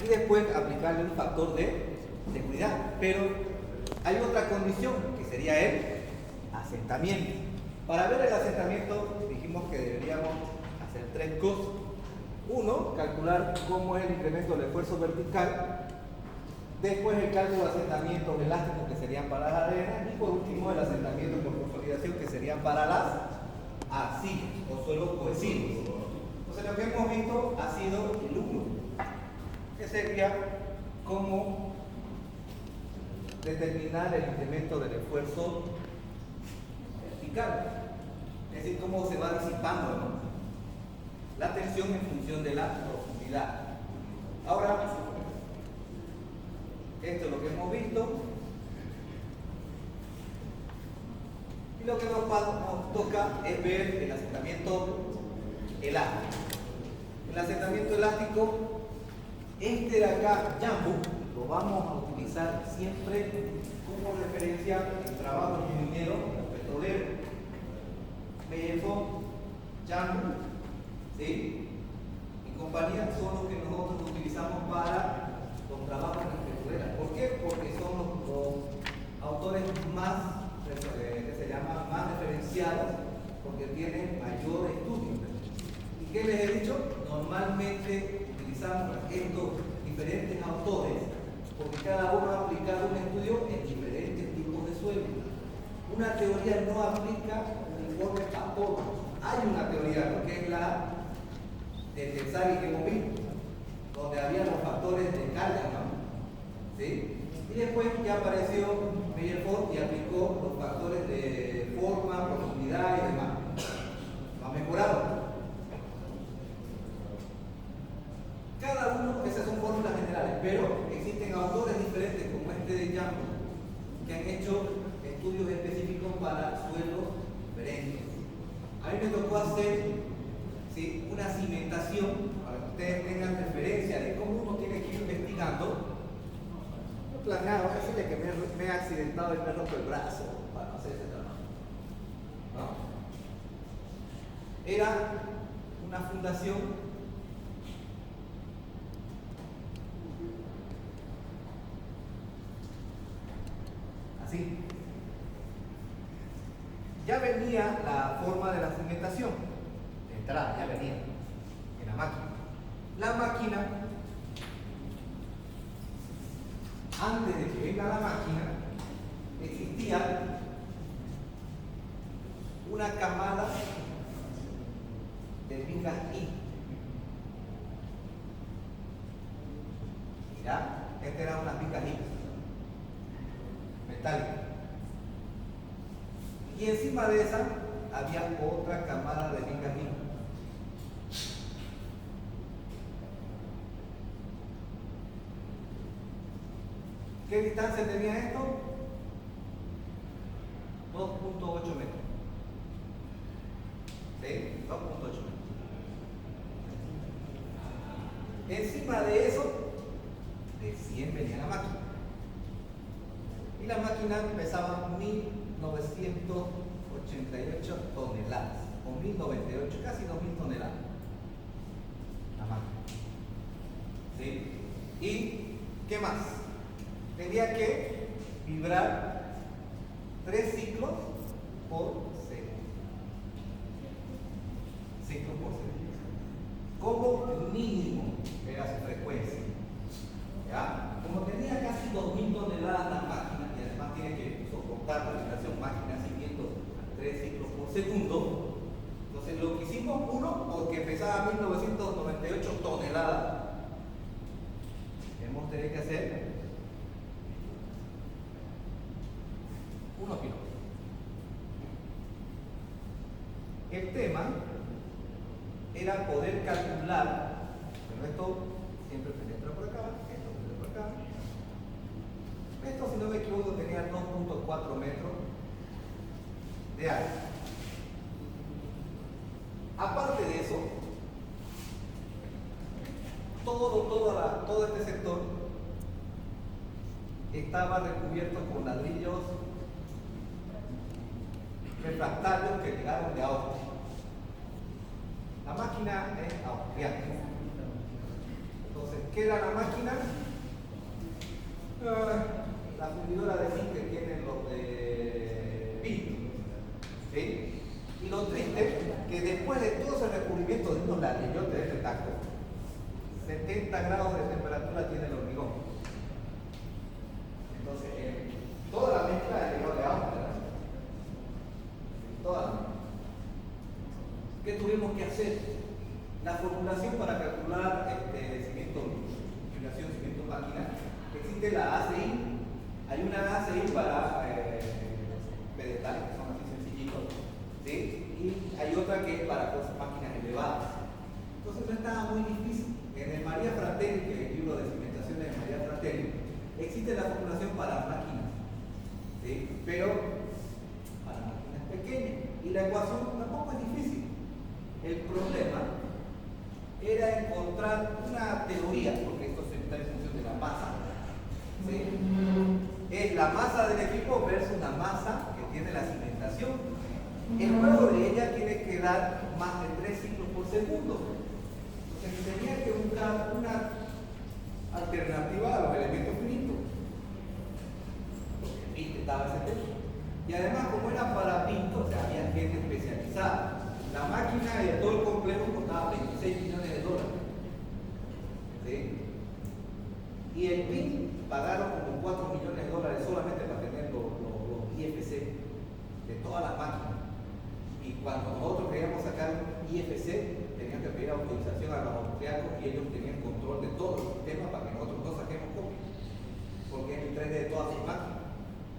y después aplicarle un factor de seguridad. Pero hay otra condición que sería el asentamiento. Para ver el asentamiento dijimos que deberíamos hacer tres cosas. Uno, calcular cómo es el incremento del esfuerzo vertical. Después el cálculo de asentamiento elástico, que serían para las arenas. Y por último el asentamiento por consolidación, que serían para las arcillas o suelos cohesivos. Entonces lo que hemos visto ha sido el 1, que sería cómo determinar el incremento del esfuerzo vertical. Es decir, cómo se va disipando, ¿no?, la tensión en función de la profundidad. Ahora, esto es lo que hemos visto. Y lo que nos toca es ver el asentamiento elástico. El asentamiento elástico, este de acá, Jambu, lo vamos a utilizar siempre como referencia en trabajos de minero, petrolero. BFO, Jambu, ¿sí?, y compañía son los que nosotros utilizamos para los trabajos en petrolera. ¿Por qué? Porque son los autores más, que se llaman más referenciados, porque tienen mayor estudio. ¿Y qué les he dicho? Normalmente utilizamos estos diferentes autores porque cada uno ha aplicado un estudio en diferentes tipos de suelo. Una teoría no aplica uniforme a todos. Hay una teoría, que es la del Tensari que hemos visto, donde había los factores de carga, ¿no?, ¿sí? Y después ya apareció Meyerford y aplicó los factores de forma, profundidad y demás. Lo ha mejorado. Cada uno, esas son fórmulas generales, pero existen autores diferentes como este de Jambu que han hecho estudios específicos para suelos diferentes. A mí me tocó hacer, ¿sí?, una cimentación para que ustedes tengan referencia de cómo uno tiene que ir investigando. No planeaba decirle que me he accidentado y me he roto el brazo para no hacer ese trabajo, ¿no? Era una fundación así. Ya venía la forma de la cimentación de entrada, ya venía en la máquina. La máquina, antes de que venga la máquina, existía una camada de vigas I. Mirá, esta era una vigas I metálica. Y encima de esa había otra camada de vigas I. ¿Qué distancia tenía esto? 2.8 metros. ¿Sí? 2.8 metros. Encima de eso, recién venía la máquina. Y la máquina pesaba 1988 toneladas, o 1098, casi 2000 toneladas. La máquina. ¿Sí? ¿Y qué más? Tenía que vibrar 3 ciclos por segundo. Ciclos por segundo. Como mínimo era su frecuencia. ¿Ya? Como tenía casi 2000 toneladas la máquina, y además tiene que soportar la vibración máquina siguiendo 3 ciclos por segundo, entonces lo que hicimos, uno, porque pesaba 1998 toneladas, hemos tenido que hacer 1 kilómetro. El tema era poder calcular, pero esto siempre penetra por acá, esto penetra por acá. Esto, si no me equivoco, tenía 2.4 metros de área. Aparte de eso, todo este sector estaba recubierto con ladrillos refractarios que llegaron de Austria. La máquina es austriaca. Entonces, ¿qué era la máquina? La fundidora de zinc que tienen los de PIN. ¿Sí? Y lo triste, que después de todo ese recubrimiento de unos ladrillos de este tacto, 70 grados de temperatura tiene el hormigón. Entonces, toda la mezcla es de agua, ¿verdad? Toda la mezcla. ¿Qué tuvimos que hacer? La formulación para calcular cimiento, fibrilación, cimiento máquina, existe la ACI. Hay una ACI para pedestales que son así sencillitos, ¿sí? Y hay otra que es para cosas, máquinas elevadas. Entonces no estaba muy difícil. En el María Fratelli, que es el libro de cimentaciones de María Fratelli, existe la formulación para máquinas, ¿sí? Pero para máquinas pequeñas. Y la ecuación tampoco es difícil. El problema era encontrar una teoría, porque esto se está en función de la masa, ¿sí? Es la masa del equipo versus la masa que tiene la cimentación. El juego de ella tiene que dar más de 3 ciclos por segundo. Entonces tenía que buscar una alternativa a los elementos finitos. Porque el PIN estaba ese texto. Y además, como era para PIN, o sea, había gente especializada. La máquina de todo el complejo costaba 26 millones de dólares. ¿Sí? Y el PIN pagaron como 4 millones de dólares solamente para tener los IFC de todas las máquinas. Y cuando nosotros queríamos sacar un IFC, tenían que pedir autorización a los austriacos y ellos tenían control de todo el sistema para que nosotros no saquemos copias. Porque es el 3D de todas sus máquinas.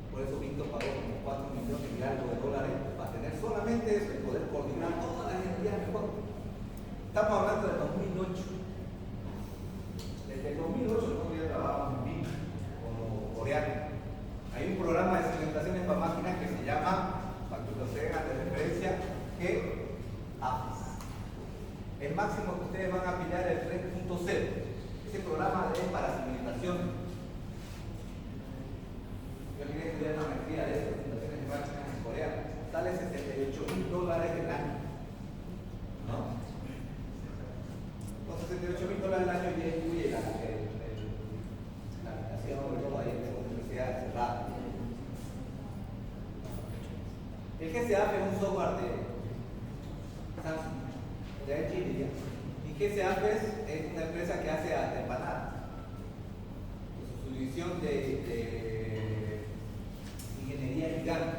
Por eso Víctor pagó como 4 millones y algo de dólares para tener solamente eso y poder coordinar todas las energías mejor. Estamos hablando del 2008. Desde el 2008 nosotros ya trabajamos en PIN con los coreanos. Hay un programa de cimentaciones para máquinas que se llama, para que lo tengan de referencia, AFIS. El máximo que ustedes van a pillar es el 3.0. Ese programa es para cimentación. Yo quería estudiar la maestría de eso, cimentaciones de máquinas en Corea. Sale $78,000 el año. ¿No? Con $78,000 al año ya incluye la habitación y todo ahí en la universidad cerrada. El GCAF es un software de Samsung, de Chile. Y GCAF es una empresa que hace hasta empanadas. Su división de ingeniería gigante.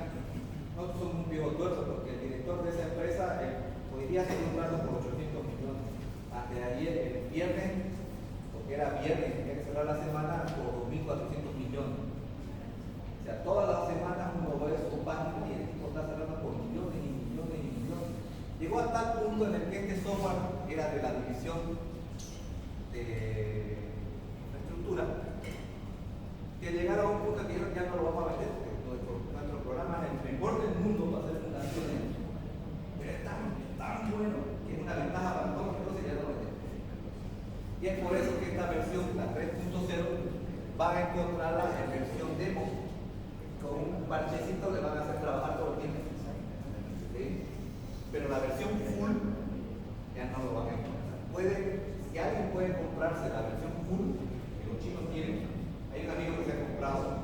Nosotros somos un viejo tuerzo porque el director de esa empresa hoy día se comprando por 800 millones. Hasta ayer, el viernes, porque era viernes, tenía que cerrar la semana por 2.400 millones. O sea, todas las semanas uno ve su página y el tipo está cerrando por millones y millones y millones. Llegó a tal punto en el que este software era de la división de infraestructura, que llegaron a un punto que dijeron ya no lo vamos a vender, porque nuestro programa es el mejor del mundo para hacer fundaciones, pero es tan bueno que es una ventaja para todos, entonces ya no lo vendemos. Y es por eso que esta versión, la 3.0, van a encontrarla en versión demo. Con un parchecito le van a hacer trabajar todo el tiempo. ¿Sí? Pero la versión full ya no lo van a encontrar. Si alguien puede comprarse la versión full, que los chinos tienen, hay un amigo que se ha comprado,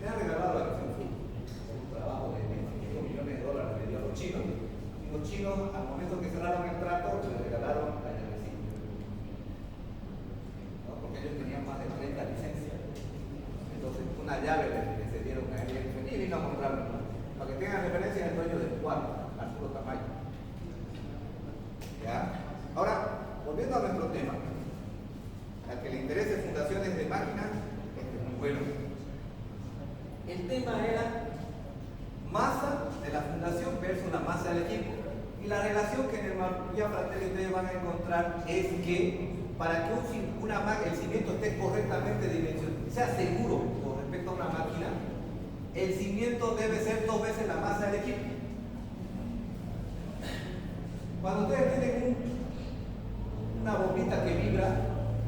me ha regalado la versión full, un trabajo de $25 millones le dio a los chinos, y los chinos al momento que cerraron el trato le regalaron la llavecita, ¿no? Porque ellos tenían más de 30 licencias. Entonces una llave le cedieron a él y vino a comprarlo, ¿no? Para que tengan referencia el dueño del cuarto, Arturo Tamayo. ¿Ya? Ahora, volviendo a nuestro tema, al que le interese fundaciones de máquinas, este es muy bueno. El tema era masa de la fundación versus la masa del equipo. Y la relación que en el María Fratelli ustedes van a encontrar es que para que el cimiento esté correctamente dimensionado, sea seguro con respecto a una máquina, el cimiento debe ser 2 veces la masa del equipo. Cuando ustedes tienen una bombita que vibra,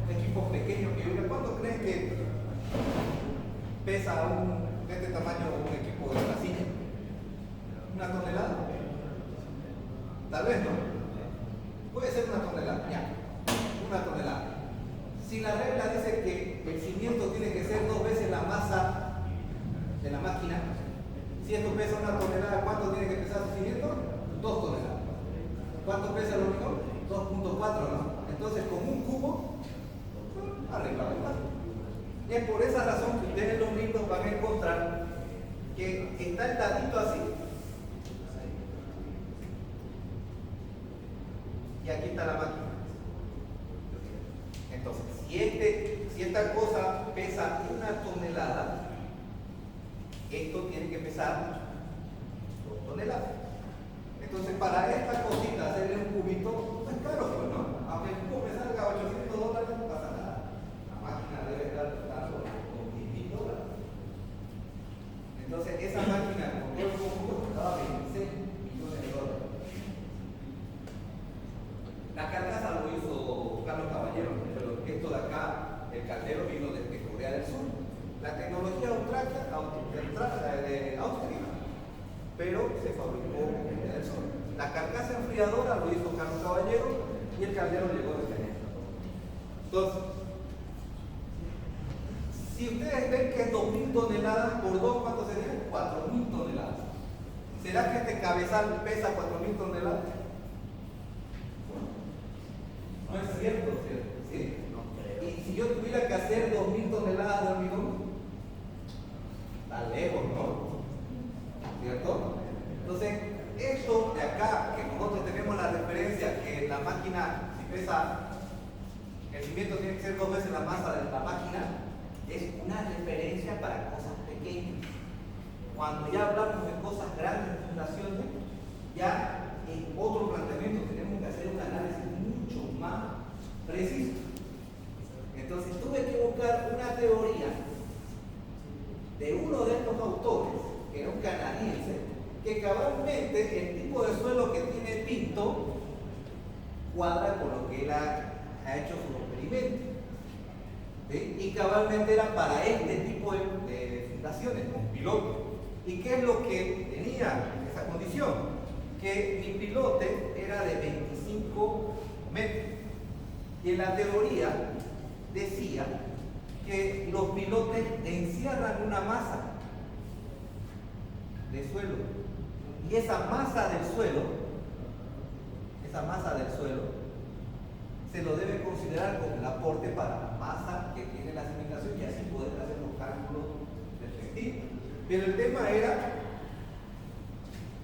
un equipo pequeño que vibra, ¿cuánto creen que pesa de este tamaño un equipo de una silla? ¿1 tonelada? Tal vez no. Puede ser 1 tonelada, ya. 1 tonelada. Si la establece que el cimiento tiene que ser 2 veces la masa de la máquina. Si esto pesa 1 tonelada, ¿cuánto tiene que pesar su cimiento? 2 toneladas. ¿Cuánto pesa el hormigón? 2.4, ¿no? Entonces, con un cubo, arreglado. Es por esa razón que ustedes en los libros van a encontrar que está el dadito así. Y aquí está la máquina. Entonces, si esta cosa pesa 1 tonelada, esto tiene que pesar 2 toneladas. Entonces, para esta cosita, hacerle un cubito, no es caro, pues, ¿no? Aunque el cubo me salga $800, no pasa nada. La máquina debe estar costando $10,000. Entonces, esa máquina con todo el conjunto costaba $26 millones. La carcasa lo hizo Carlos Caballero, pero esto de acá, el caldero vino desde Corea del Sur. La tecnología de Austria, pero se fabricó en Corea del Sur. La carcasa enfriadora lo hizo Carlos Caballero y el caldero llegó desde allá. Entonces, si ustedes ven que es 2.000 toneladas por 2, ¿cuánto serían? 4.000 toneladas. ¿Será que este cabezal pesa 4.000 toneladas? No es cierto, ¿cierto? ¿Sí? Y si yo tuviera que hacer 2.000 toneladas de hormigón, está lejos, ¿no? ¿Cierto? Entonces, esto de acá, que nosotros tenemos la referencia que la máquina, si pesa, el cimiento tiene que ser 2 veces la masa de la máquina, es una referencia para cosas pequeñas. Cuando ya hablamos de cosas grandes, fundaciones, ya en otro planteamiento tenemos que hacer un análisis mucho más preciso. Entonces tuve que buscar una teoría de uno de estos autores, que era un canadiense, que cabalmente el tipo de suelo que tiene Pinto cuadra con lo que él ha hecho sus experimentos. ¿Sí? Y cabalmente era para este tipo de fundaciones, con piloto. ¿Y qué es lo que tenía esa condición? Que mi pilote era de 25 metros. Y en la teoría decía que los pilotes encierran una masa de suelo. Y esa masa del suelo se lo debe considerar como el aporte para la masa que tiene la cimentación y así poder hacer los cálculos respectivos. Pero el tema era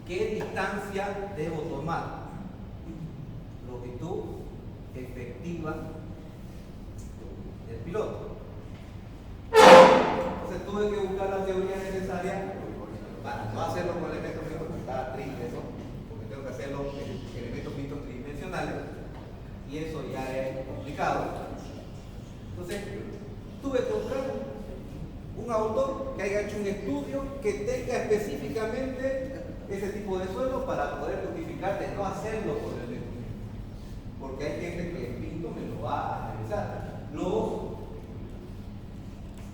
qué distancia debo tomar, longitud efectiva del piloto. Entonces tuve que buscar la teoría necesaria para no hacerlo con elementos mixtos, porque estaba triste eso, porque tengo que hacerlo en elementos mixtos tridimensionales y eso ya es complicado. Entonces tuve que buscar un autor que haya hecho un estudio que tenga específicamente ese tipo de suelo para poder justificar de no hacerlo por el elemento, porque hay gente que el Pinto me lo va a analizar. Los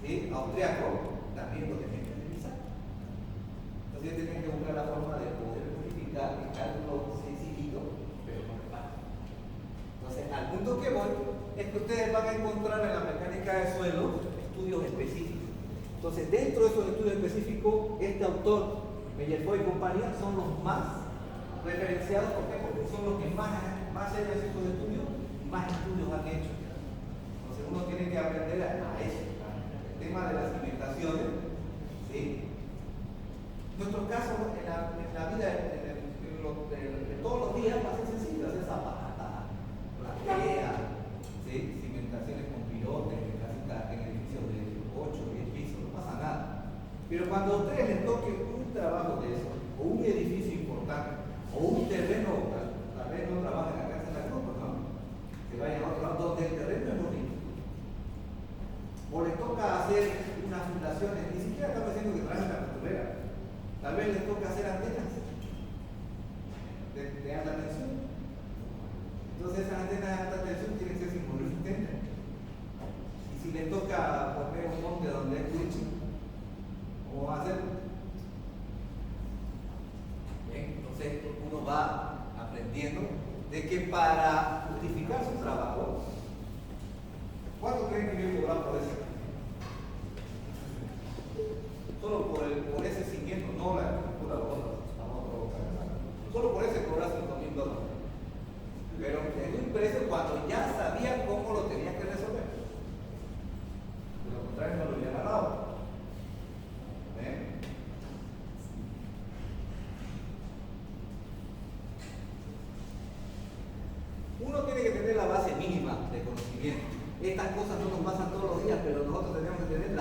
austriacos también lo tienen que analizar. Entonces tienen que buscar la forma de poder justificar el cálculo sencillito, pero no me pasa. Entonces, al punto que voy es que ustedes van a encontrar en la mecánica de suelo estudios específicos. Entonces, dentro de esos estudios específicos, este autor, Meyerfoy y compañía, son los más referenciados. ¿Por qué? Porque son los que más han hecho estos estudios y más estudios han hecho. Entonces, uno tiene que aprender a eso. El tema de las cimentaciones, ¿sí? Nuestros casos en la vida de todos los días va a ser sencillo, hacer zapata, platea, ¿sí? Cimentaciones con pilotes, en edificios de 8 o 10 pisos, no pasa nada. Pero cuando a ustedes les toque un trabajo de eso, o un edificio importante, o un terreno, tal vez no trabajen acá en la Cruz, ¿no? Se vayan a otro lado donde el terreno es bonito. O les toca hacer unas fundaciones, ni siquiera estamos diciendo que trabajen la costurera. Tal vez les toca hacer antenas de alta tensión. Entonces esas antenas de alta tensión tienen que ser resistentes. Y si les toca poner un monte donde es switching, ¿cómo va a hacer? Bien, entonces uno va aprendiendo de que para justificar su trabajo, ¿cuánto creen que yo he cobrado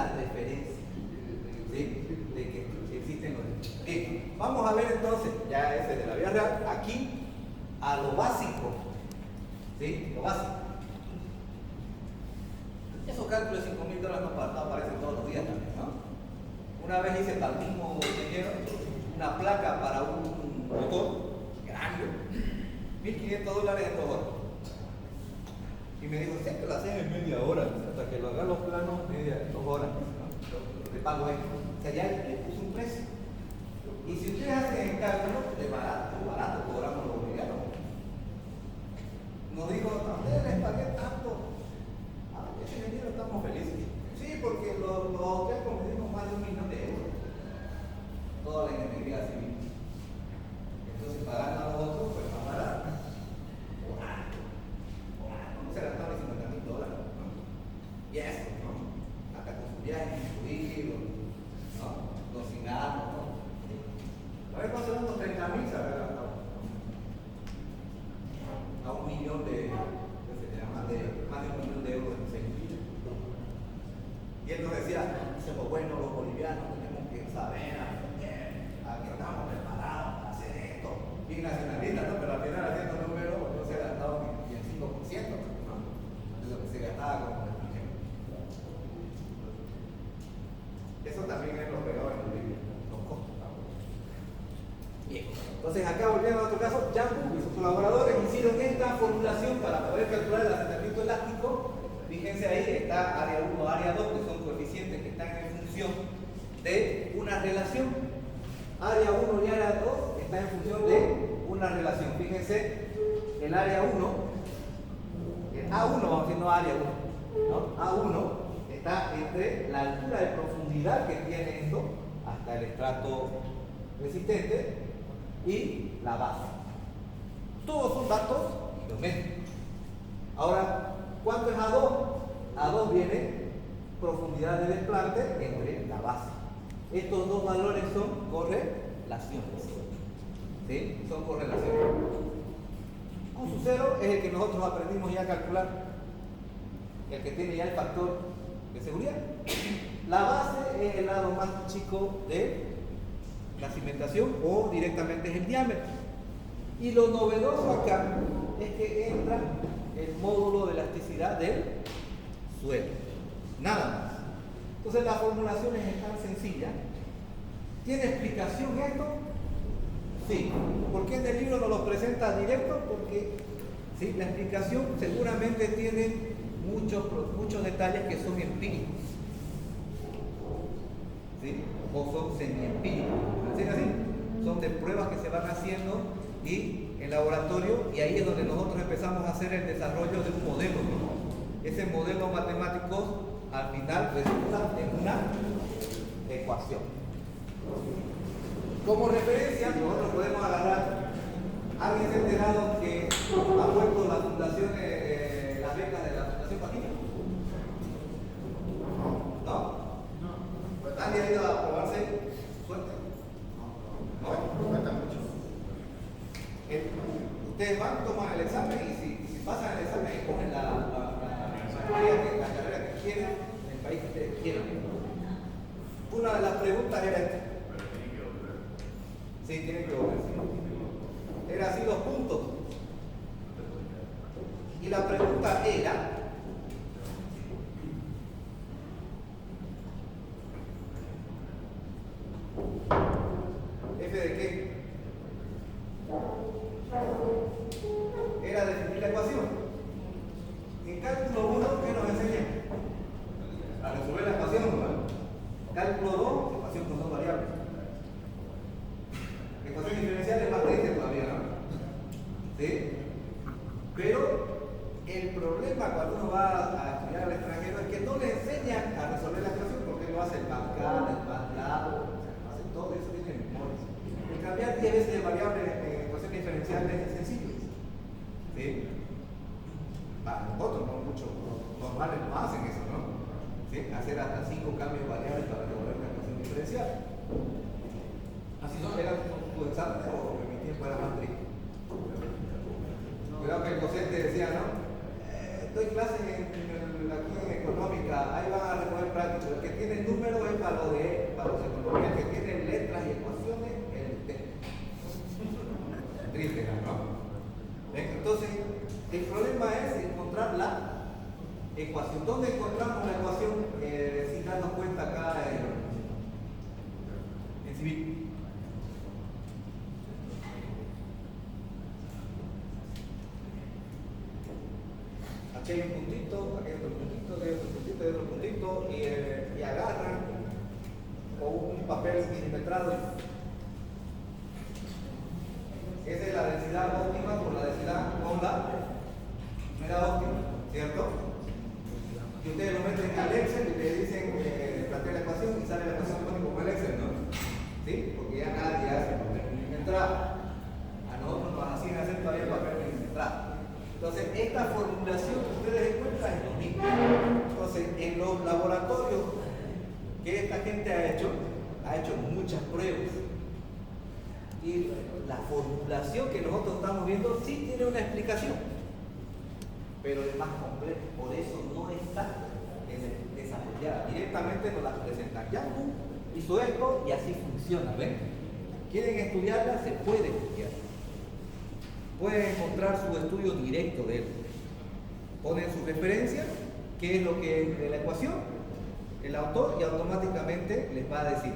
la referencia, ¿sí? De que existen los derechos. Bien, vamos a ver entonces, ya ese de la vida real, aquí a lo básico, ¿sí? Lo básico. Esos cálculos de $5,000 no aparecen todos los días también, ¿no? Una vez hice para el mismo ingeniero una placa para un motor grande, $1,500 en 2 horas. Y me dijo, siempre lo haces en media hora, hasta que lo hagan los planos, 2 horas, ¿no? Le pago esto. O sea, ya le puse un precio. Y si ustedes hacen el cálculo, de barato, cobramos los bolivianos. Nos dijo, a ustedes les pagué tanto. Ese ingeniero estamos felices. Sí, porque los austriacos me dimos más de €1,000,000. Toda la ingeniería civil. Entonces, pagando a nosotros, pues más barato. No se gastaron $50,000, ¿no? Y eso, ¿no? Hasta con su viaje incluido, ¿no? Los cigarros, ¿no? A ver, cuánto son unos $30,000 se habrá gastado. A $1,000,000 más de €1,000,000 en 6 meses. Y él nos decía, somos buenos los bolivianos, tenemos que saber a qué estamos preparados para hacer esto. Bien nacionalista, ¿no? Pero al final haciendo números no se ha gastado ni el 5%, ¿no? De lo que se gastaba como extranjero. Eso también es lo peor en Bolivia, los costos. Bien, entonces acá volviendo a otro caso, Yambu y sus colaboradores hicieron esta formulación para poder calcular el asentamiento elástico. Fíjense ahí, está área 1, área 2, que son coeficientes que están en función de una relación. Área 1 y área 2 están en función de una relación. Fíjense, el área 1, el A1, vamos a decir no área 1, ¿no? A1 está entre la altura de profundidad que tiene esto hasta el estrato resistente y la base. Todos son datos geométricos. Ahora, ¿cuánto es A2? A2 viene profundidad de desplante entre la base. Estos dos valores son correlaciones. ¿Sí? Son correlaciones. Un sucero es el que nosotros aprendimos ya a calcular, el que tiene ya el factor de seguridad. La base es el lado más chico de la cimentación o directamente es el diámetro. Y lo novedoso acá es que entra el módulo de elasticidad del suelo. Nada más. Entonces la formulación es tan sencilla. ¿Tiene explicación esto? Sí. ¿Por qué en el libro no lo presenta directo? Porque sí, la explicación seguramente tiene muchos detalles que son empíricos. ¿Sí? O son semi-empíricos. ¿Así? Son de pruebas que se van haciendo y en laboratorio, y ahí es donde nosotros empezamos a hacer el desarrollo de un modelo. Ese modelo matemático al final resulta en una ecuación. Como referencia, nosotros podemos agarrar, ¿alguien se ha enterado que ha puesto la fundación, las becas de la Fundación Patino? ¿No? Pues nadie ha ido a probarse suerte. No cuenta mucho. Ustedes van, toman el examen y si pasan el examen y cogen la carrera que quieren, en el país que ustedes quieran. Una de las preguntas era esta. Sí, tienen que volver. Sí. Era así los puntos. Y la pregunta era, ¿F de qué? Era definir la ecuación. En cálculo 1, ¿qué nos enseña? A resolver la ecuación, ¿no? Cálculo 2, ecuación con dos variables. Ecuación diferencial es más triste todavía, ¿no? ¿Sí? Pero el problema cuando uno va a estudiar al extranjero es que no le enseñan a resolver la ecuación porque lo hace el bancal, el banlado, hace todo eso, tiene memoria. El cambiar 10 veces de variable en ecuación diferencial es sencillo. ¿Sí? Para nosotros, no muchos normales no hacen eso, ¿no? ¿Sí? Hacer hasta 5 cambios variables para resolver una ecuación diferencial. Así no era tu examen o en mi tiempo era más triste. Cuidado que el docente decía, ¿no? Doy clases en la economía, ahí van a recoger prácticos. pero el que tiene números es para los de economía, el que tiene letras y ecuaciones es el usted. Triste, ¿no? ¿Ven? Entonces, el problema es encontrar la ecuación. ¿Dónde encontramos la ecuación? Sin darnos cuenta acá en civil. Aquí hay un puntito, aquí hay otro puntito, aquí hay otro puntito, aquí hay otro puntito, y agarran con un papel milimetrado. Esa es la densidad óptima por la densidad con la unidad óptima, ¿cierto? Y ustedes lo meten al Excel y le dicen plantea la ecuación y sale la ecuación como el Excel, ¿no? ¿Sí? Porque ya nadie hace papel milimetrado. A nosotros nos hacían hacer todavía papel milimetrado. Entonces, esta formulación que ustedes encuentran es lo mismo. Entonces, en los laboratorios que esta gente ha hecho muchas pruebas. Y la formulación que nosotros estamos viendo sí tiene una explicación, pero es más compleja. Por eso no está desarrollada. Directamente nos la presentan. Ya hizo esto y así funciona, ¿ven? ¿Quieren estudiarla? Se puede estudiar. Pueden encontrar su estudio directo de él. Ponen su referencia, qué es lo que es de la ecuación, el autor, y automáticamente les va a decir.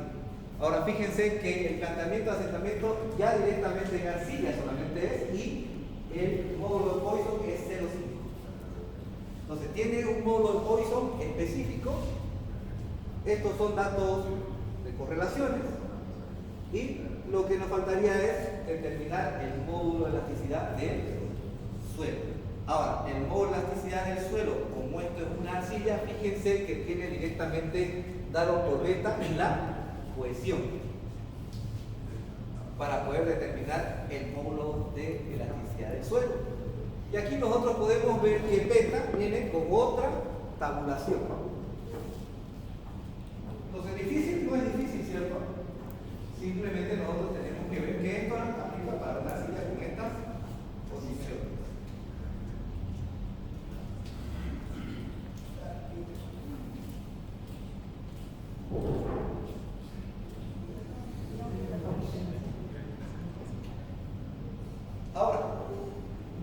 Ahora fíjense que el planteamiento de asentamiento ya directamente en arcilla solamente es, y el módulo de Poisson es 0,5. Entonces tiene un módulo de Poisson específico. Estos son datos de correlaciones, y lo que nos faltaría es determinar el módulo de elasticidad del suelo. Ahora, el módulo de elasticidad del suelo, como esto es una arcilla, fíjense que tiene directamente dado por beta en la cohesión para poder determinar el módulo de elasticidad del suelo. Y aquí nosotros podemos ver que beta viene con otra tabulación. Entonces, difícil no es difícil, ¿cierto? Simplemente nosotros tenemos que ver que esto aplica para una silla con estas posiciones. Ahora,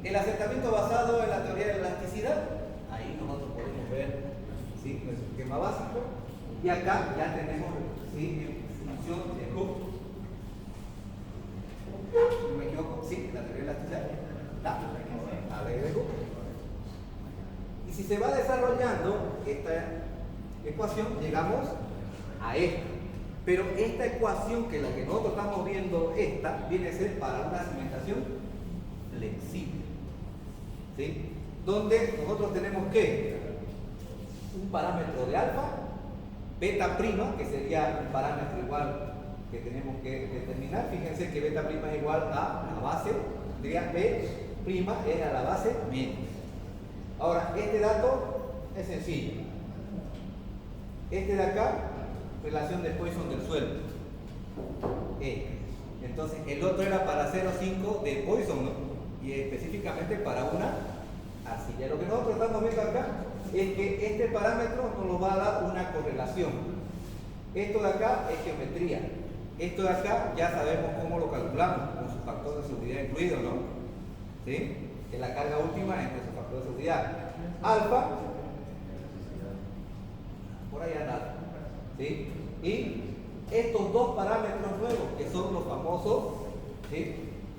el asentamiento basado en la teoría de la elasticidad, ahí nosotros podemos ver, ¿sí?, nuestro esquema básico, y acá ya tenemos, ¿sí?, función de Hooke. No me equivoco, sí, la teoría de la elasticidad, la ley de Hooke. Y si se va desarrollando esta ecuación, llegamos a esta. Pero esta ecuación, que es la que nosotros estamos viendo, esta viene a ser para una cimentación flexible, ¿sí? Donde nosotros tenemos que un parámetro de alfa, beta prima, que sería un parámetro igual que tenemos que determinar. Fíjense que beta prima es igual a la base, diría B prima es a la base menos. Ahora, este dato es sencillo. Este de acá, relación de Poisson del suelo. Entonces, el otro era para 0,5 de Poisson, ¿no? Y específicamente para una arcilla. Lo que nosotros estamos viendo acá es que este parámetro nos va a dar una correlación. Esto de acá es geometría. Esto de acá ya sabemos cómo lo calculamos, con su factor de seguridad incluido, ¿no? ¿Sí? Que la carga última entre su factor de seguridad. Alfa, por ahí nada. ¿Sí? Y estos dos parámetros nuevos, que son los famosos, ¿sí?,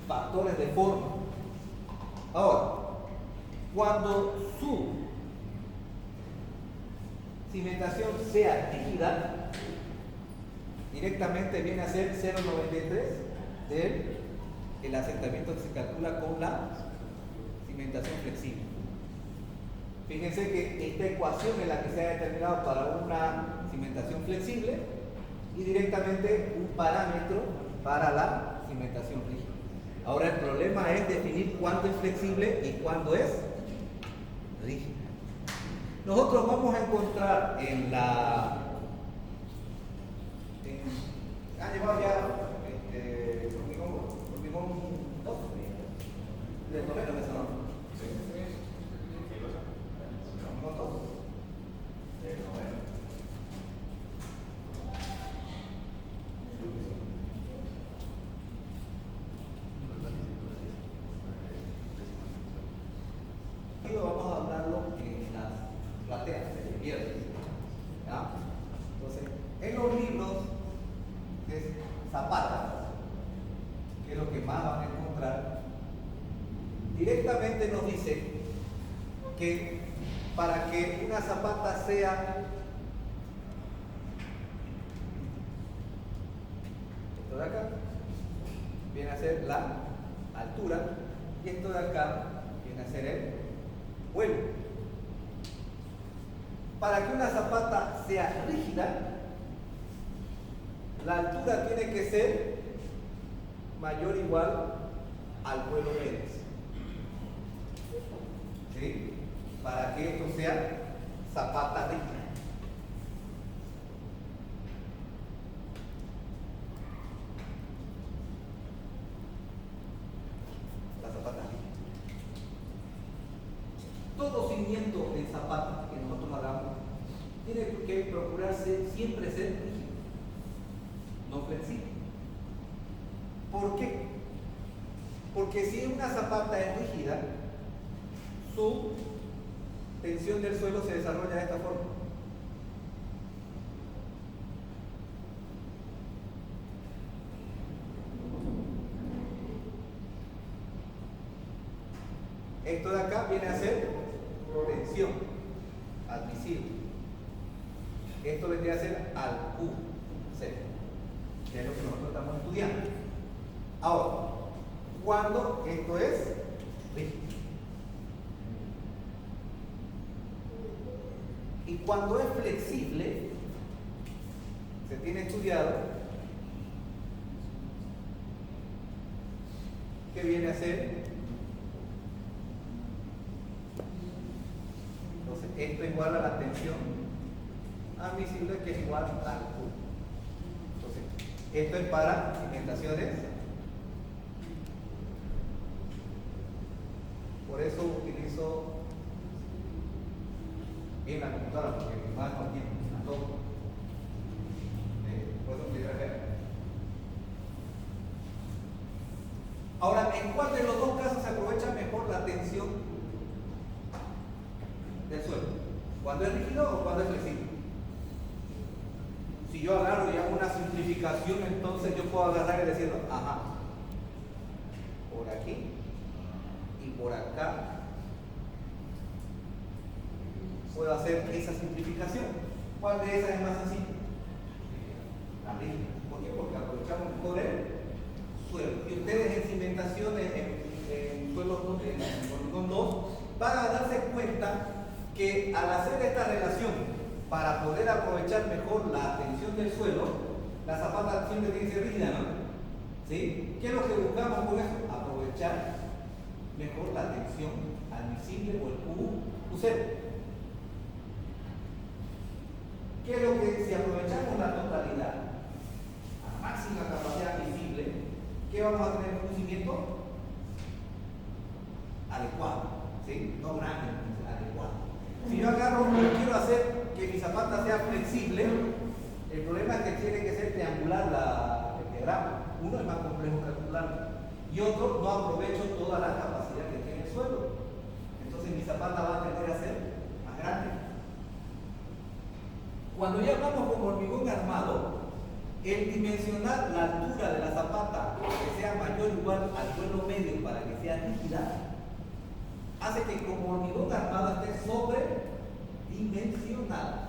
factores de forma. Ahora, cuando su cimentación sea rígida, directamente viene a ser 0,93 del asentamiento que se calcula con la cimentación flexible. Fíjense que esta ecuación es la que se ha determinado para una cimentación flexible, y directamente un parámetro para la cimentación rígida. Ahora el problema es definir cuándo es flexible y cuándo es rígida. Nosotros vamos a encontrar en la... ¿Han llevado ya hormigón 2? ¿Del noveno mes, no? Hormigón 2. Del noveno. nos dice que para que una zapata sea, esto de acá viene a ser la altura y esto de acá viene a ser el vuelo. Para que una zapata sea rígida, la altura tiene que ser mayor o igual al vuelo medio. ¿Sí? Para que esto sea zapata rígida. La zapata rígida. Todo cimiento en zapata que nosotros hagamos tiene que procurarse siempre ser rígido, no flexible. ¿Por qué? Porque si una zapata es rígida, su tensión del suelo se desarrolla de esta forma. Esto de acá viene a ser tensión admisible. Esto vendría a ser al QC, que es lo que nosotros estamos estudiando. Ahora, cuando esto es rígido y cuando es flexible, se tiene estudiado que viene a ser, entonces esto es igual a la tensión admisible, que es igual al Q. Entonces, esto es para cimentaciones. Por eso utilizo bien la computadora, porque mi mano no tiene todo. ¿Puedo explicar? Ahora, ¿en cuál de los dos casos se aprovecha mejor la tensión del suelo? ¿Cuando es rígido o cuando es flexible? Si yo agarro y hago una simplificación, entonces yo puedo agarrar y decirlo, ajá, por aquí y por acá puedo hacer esa simplificación. ¿Cuál de esas es más sencilla? La rígida. ¿Por qué? Porque aprovechamos mejor el suelo. Y ustedes en cimentaciones, en suelos en hormigón 2, van a darse cuenta que al hacer esta relación para poder aprovechar mejor la tensión del suelo, la zapata siempre tiene que ser rígida, ¿no? ¿Sí? ¿Qué es lo que buscamos con eso? Aprovechar mejor la tensión admisible o el QC. ¿Qué es lo que, si aprovechamos la totalidad a máxima capacidad admisible, qué vamos a tener un cimiento? Adecuado, ¿sí? No grande, adecuado. Si yo agarro y quiero hacer que mi zapata sea flexible, el problema es que tiene que ser triangular el diagrama. Uno es más complejo calcularlo y otro no aprovecho toda la capacidad que tiene el suelo. Entonces mi zapata va a tender a ser más grande. Cuando ya hablamos con hormigón armado, el dimensionar la altura de la zapata que sea mayor o igual al vuelo medio para que sea rígida, hace que como hormigón armado esté sobredimensionado.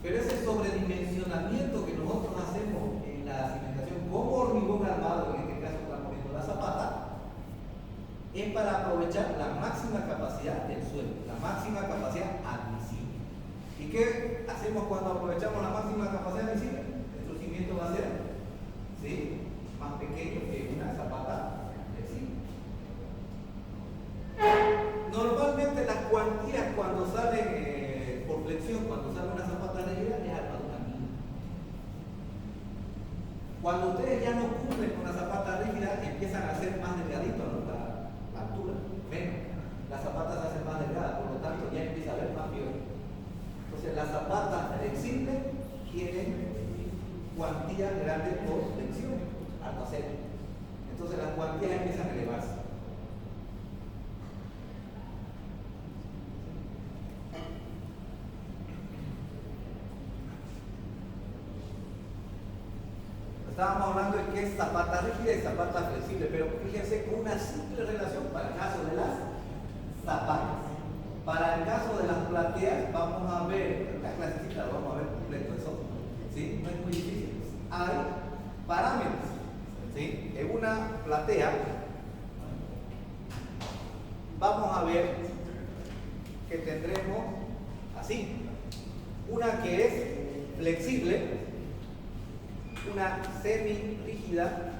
Pero ese sobredimensionamiento que nosotros hacemos en la cimentación como hormigón armado, en este caso estamos viendo la zapata, es para aprovechar la máxima capacidad del suelo, la máxima capacidad admisible. ¿Y qué hacemos cuando aprovechamos la máxima capacidad admisible? Nuestro cimiento va a ser, ¿sí?, más pequeño que una zapata flexible. Normalmente las cuantías cuando salen por flexión, cuando sale una zapata rígida, es armadura mínima. Cuando ustedes ya no cumplen con la zapata rígida, empiezan a ser más delgaditos, ¿no? La altura, menos. La zapata se hace más delgada, por lo tanto ya empieza a haber más fiebre. Entonces la zapata flexible tiene cuantías grandes por flexión, al no ser. Entonces las cuantías empiezan a elevarse. Estábamos hablando de que es zapata rígida y zapata flexible, pero fíjense con una simple relación para el caso de las zapatas. Para el caso de las plateas, vamos a ver, la clasecita lo vamos a ver completo eso, ¿sí? No es muy difícil. Hay parámetros, ¿sí? En una platea, vamos a ver que tendremos así, una que es flexible, una semi-rígida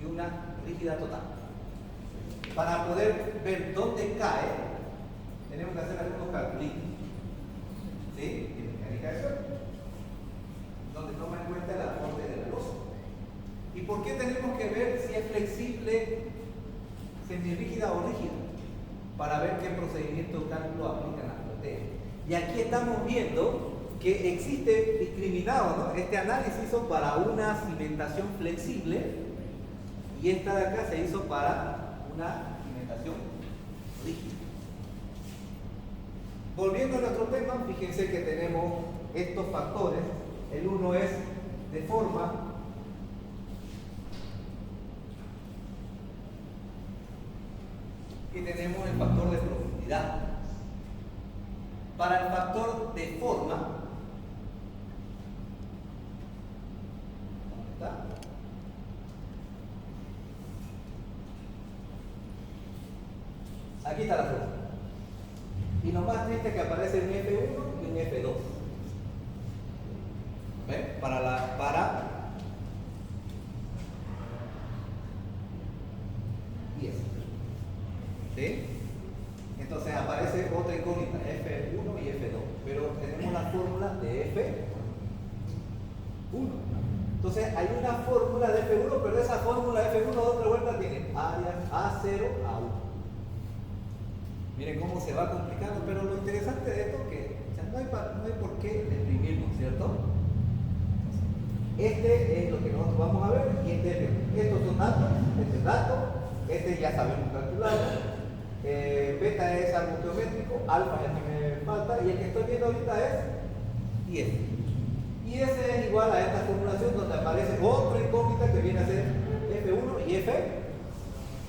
y una rígida total. Para poder ver dónde cae, tenemos que hacer algunos cálculos, ¿sí? De mecánica de suelo, donde toma en cuenta el aporte de la losa. ¿Y por qué tenemos que ver si es flexible, semirrígida o rígida? Para ver qué procedimiento de cálculo aplican las plateas. Y aquí estamos viendo que existe discriminado, ¿no? Este análisis se hizo para una cimentación flexible y esta de acá se hizo para una cimentación rígida. Volviendo a nuestro tema, fíjense que tenemos estos factores. El uno es de forma, y tenemos el factor de profundidad. Para el factor de forma, ¿dónde está? Aquí está la forma. Y lo más triste es que aparece un F1 y un F2. ¿Ven? Para 10. ¿Sí? Entonces aparece otra incógnita, F1 y F2. Pero tenemos la fórmula de F1. Entonces hay una fórmula de F1, pero esa fórmula de F1 de otra vuelta tiene área A0 a 1. Miren cómo se va complicando, pero lo interesante de esto es que no hay por qué deprimirnos, ¿cierto? Este es lo que nosotros vamos a ver y estos son datos, este es dato, este ya sabemos calcularlo, beta es algo geométrico, alfa es el que me falta y el que estoy viendo ahorita es IS. IS es igual a esta formulación donde aparece otra incógnita que viene a ser F1 y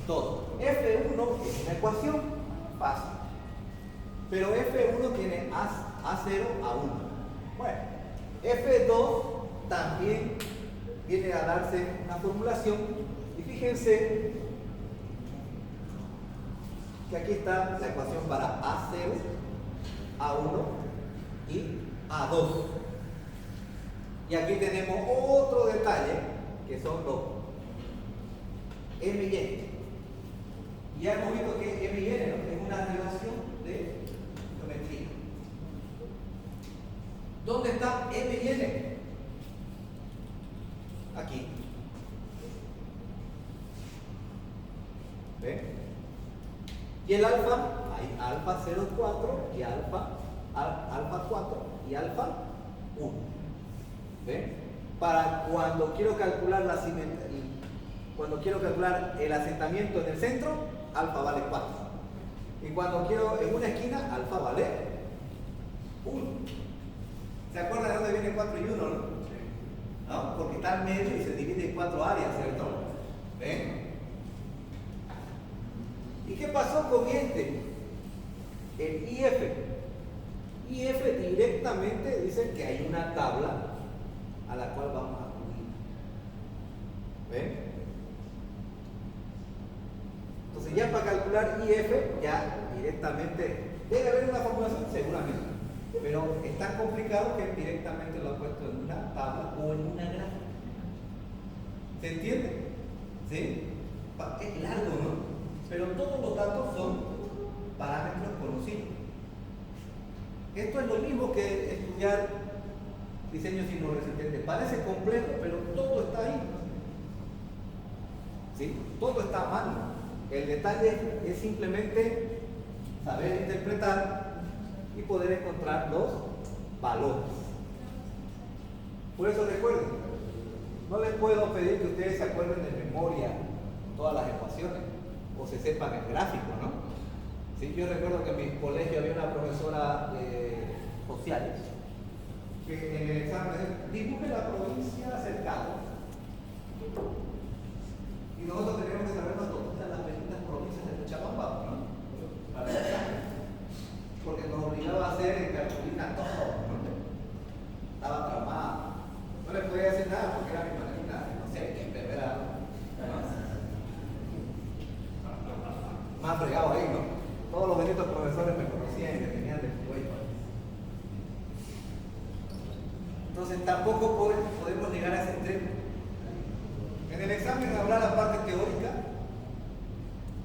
F2. F1 es una ecuación fácil, pero F1 tiene A0 a 1. Bueno, F2 también viene a darse una formulación y fíjense que aquí está la ecuación para A0, A1 y A2. Y aquí tenemos otro detalle que son los M y N. Y ya hemos visto que M y N es una relación de geometría. ¿Dónde está M y N? Aquí. ¿Ven? Y el alfa, hay alfa 0,4 y alfa 4 y alfa 1. ¿Ven? Para cuando quiero calcular el asentamiento en el centro, alfa vale 4. Y cuando quiero en una esquina, alfa vale 1. ¿Se acuerdan de dónde viene 4 y 1, no? Porque está al medio y se divide en 4 áreas, ¿cierto? ¿Ven? ¿Y qué pasó con este? El IF. IF directamente dice que hay una tabla a la cual vamos a acudir. ¿Ven? Entonces ya para calcular IF, ya directamente, debe haber una formulación seguramente, pero es tan complicado que directamente lo ha puesto en una tabla o en una gráfica. ¿Se entiende? ¿Sí? Es largo, ¿no? Pero todos los datos son parámetros conocidos. Esto es lo mismo que estudiar diseño signo resistente. Parece complejo, pero todo está ahí. ¿Sí? Todo está a mano. El detalle es simplemente saber interpretar y poder encontrar los valores. Por eso recuerden, no les puedo pedir que ustedes se acuerden de memoria todas las ecuaciones o se sepan el gráfico, ¿no? ¿Sí? Yo recuerdo que en mi colegio había una profesora de sociales que en el examen decía, dibuje la provincia cercana. Y nosotros teníamos que sabernos todas las benditas provincias de Cochabamba. papá, ¿no? Para el examen. Porque nos obligaba a hacer en cartulina todo, ¿no? Estaba traumado. No le podía decir nada porque era mi manita, no sé, qué perverado. Más fregado ahí, ¿no? Todos los benditos profesores me conocían y me tenían de cuello. Entonces tampoco podemos llegar a ese extremo. En el examen habrá la parte teórica,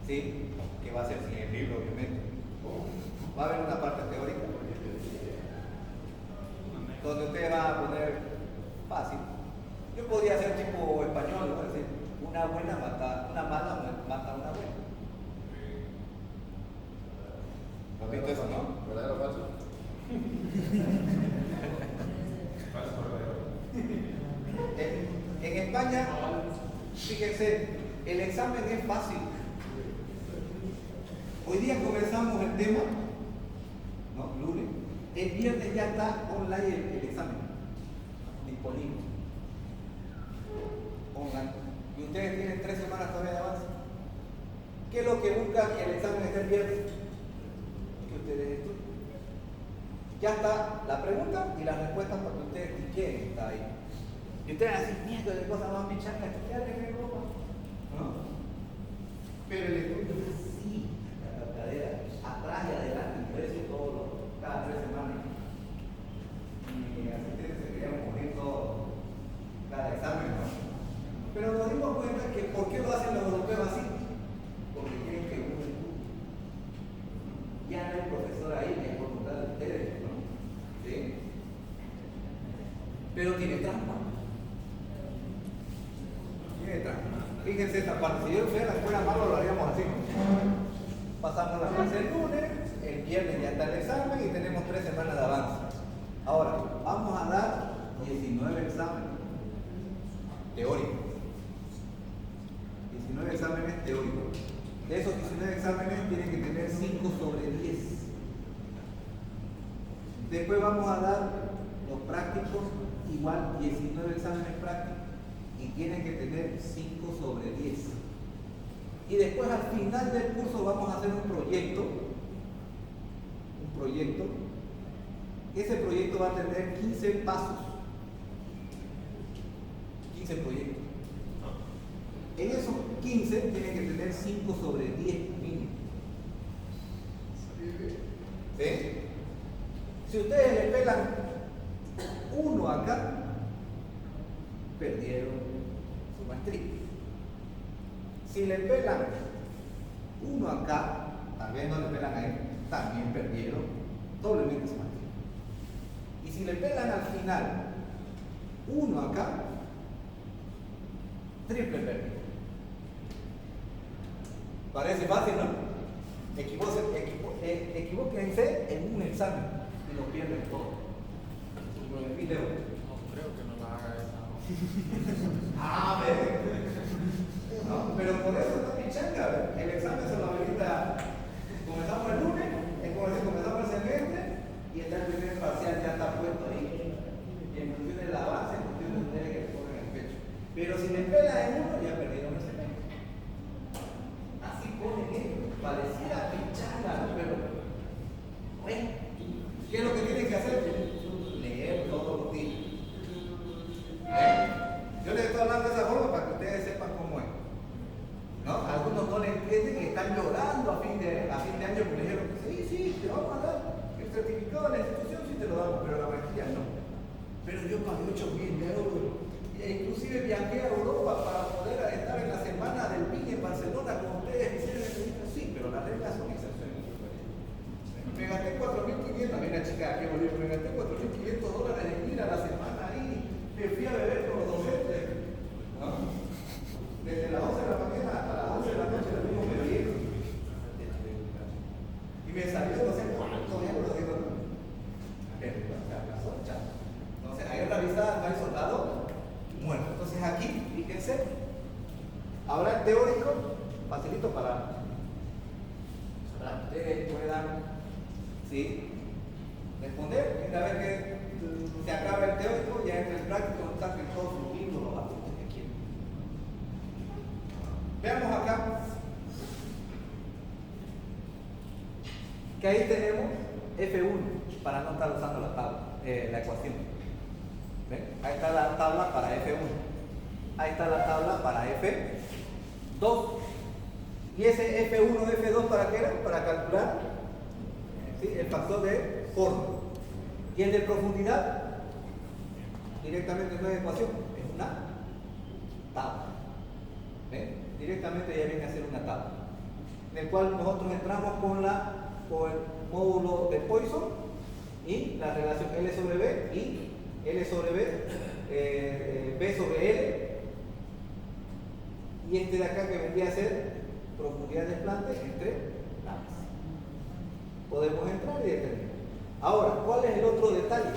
¿sí? Que va a ser sin el libro, obviamente. Va a haber una parte teórica donde usted va a poner fácil. Yo podría hacer tipo español, ¿no? Es decir, una buena mata, una mala mata a una buena. ¿Has visto eso, no? ¿Verdadero o falso? En España, fíjense, el examen es fácil. Hoy día comenzamos el tema, ¿no? Lunes. El viernes ya está online el examen, disponible. Online. Y ustedes tienen 3 semanas todavía de avance. ¿Qué es lo que busca que el examen esté el viernes? Que ustedes estudien. Ya está la pregunta y las respuestas para que ustedes quieren está ahí. Y ustedes hacen miedo de cosas más michangas, estudiar en Europa, ¿no? Pero el estudio es así, la cadera, atrás y adelante, y por eso cada 3 semanas. Y asistentes se querían morir todo, cada examen, ¿no? Pero nos dimos cuenta que ¿por qué lo hacen los europeos así? Porque quieren que uno estudie. Ya no hay profesor ahí, que es voluntad de ustedes, ¿no? ¿Sí? Pero tiene trampa. Fíjense esta parte, si yo fuera a la escuela malo lo haríamos así. Pasamos la clase el lunes, el viernes ya está el examen y tenemos 3 semanas de avance. Ahora, vamos a dar 19 exámenes teóricos. 19 exámenes teóricos. De esos 19 exámenes tienen que tener 5 sobre 10. Después vamos a dar los prácticos, igual 19 exámenes prácticos. Y tienen que tener 5 sobre 10. Y después al final del curso vamos a hacer un proyecto. Ese proyecto va a tener 15 pasos. 15 proyectos. En esos 15 tienen que tener 5 sobre 10 mínimo. ¿Sí? Si ustedes le pelan 1 acá, perdieron su maestría. Si le pelan 1 acá, tal vez no le pelan a él, también perdieron doblemente su maestría. Y si le pelan al final 1 acá, triple pérdida. Parece fácil, ¿no? Equivóquense en un examen y lo pierden todo. Lo repito. Creo que no la haga esa. No, pero por eso está pichanga. El examen se lo habilita. Comenzamos el lunes, comenzamos el semestre y el primer parcial ya está puesto ahí. Y en función del avance, en función de ustedes que le pongan el pecho. Pero si le pela en uno, ya perdieron el semestre. Así ponen ellos. Pareciera pichanga, pero bueno, ¿qué es lo que tienen que hacer? Leer todos los días. Yo les estoy hablando de esa forma para que ustedes sepan cómo es. ¿No? Algunos no le entienden y están llorando a fin de año porque le dijeron, sí, te vamos a dar el certificado de la institución, sí te lo damos, pero la maestría no. Pero yo pagué 8.000 euros. E inclusive viajé a Europa para poder estar en la semana del PIN en Barcelona con ustedes. Sí, pero las reglas son excepciones. Me gasté 4.500, había una chica aquí en Bolivia, me gasté $4.500 en ir a la semana ahí. Me fui a beber con los docentes, ¿no? Desde las 11 de la mañana hasta las 11 de la noche lo mismo me dieron. Y me salió no sé cuántos euros, digo, entonces, hay revisada, no hay soldado muerto. Entonces aquí, fíjense, habrá el teórico, facilito para que ustedes puedan, ¿sí?, responder. Una vez que se acaba el teórico, ya entra el práctico, saquen todos sus libros, los apuntes que quieran. Veamos acá. que ahí tenemos F1, para no estar usando la tabla, la ecuación. ¿Ven? Ahí está la tabla para F1. Ahí está la tabla para F2. ¿Y ese F1, F2 para qué era? Para calcular, ¿sí?, el factor de forma. Y el de profundidad, directamente no es ecuación, es una tabla. ¿Ven? Directamente ya viene a ser una tabla, en el cual nosotros entramos con el módulo de Poisson y la relación L sobre B y L sobre B, B sobre L, y este de acá que vendría a ser profundidad de desplante entre naves. Podemos entrar y determinar. Ahora, ¿cuál es el otro detalle?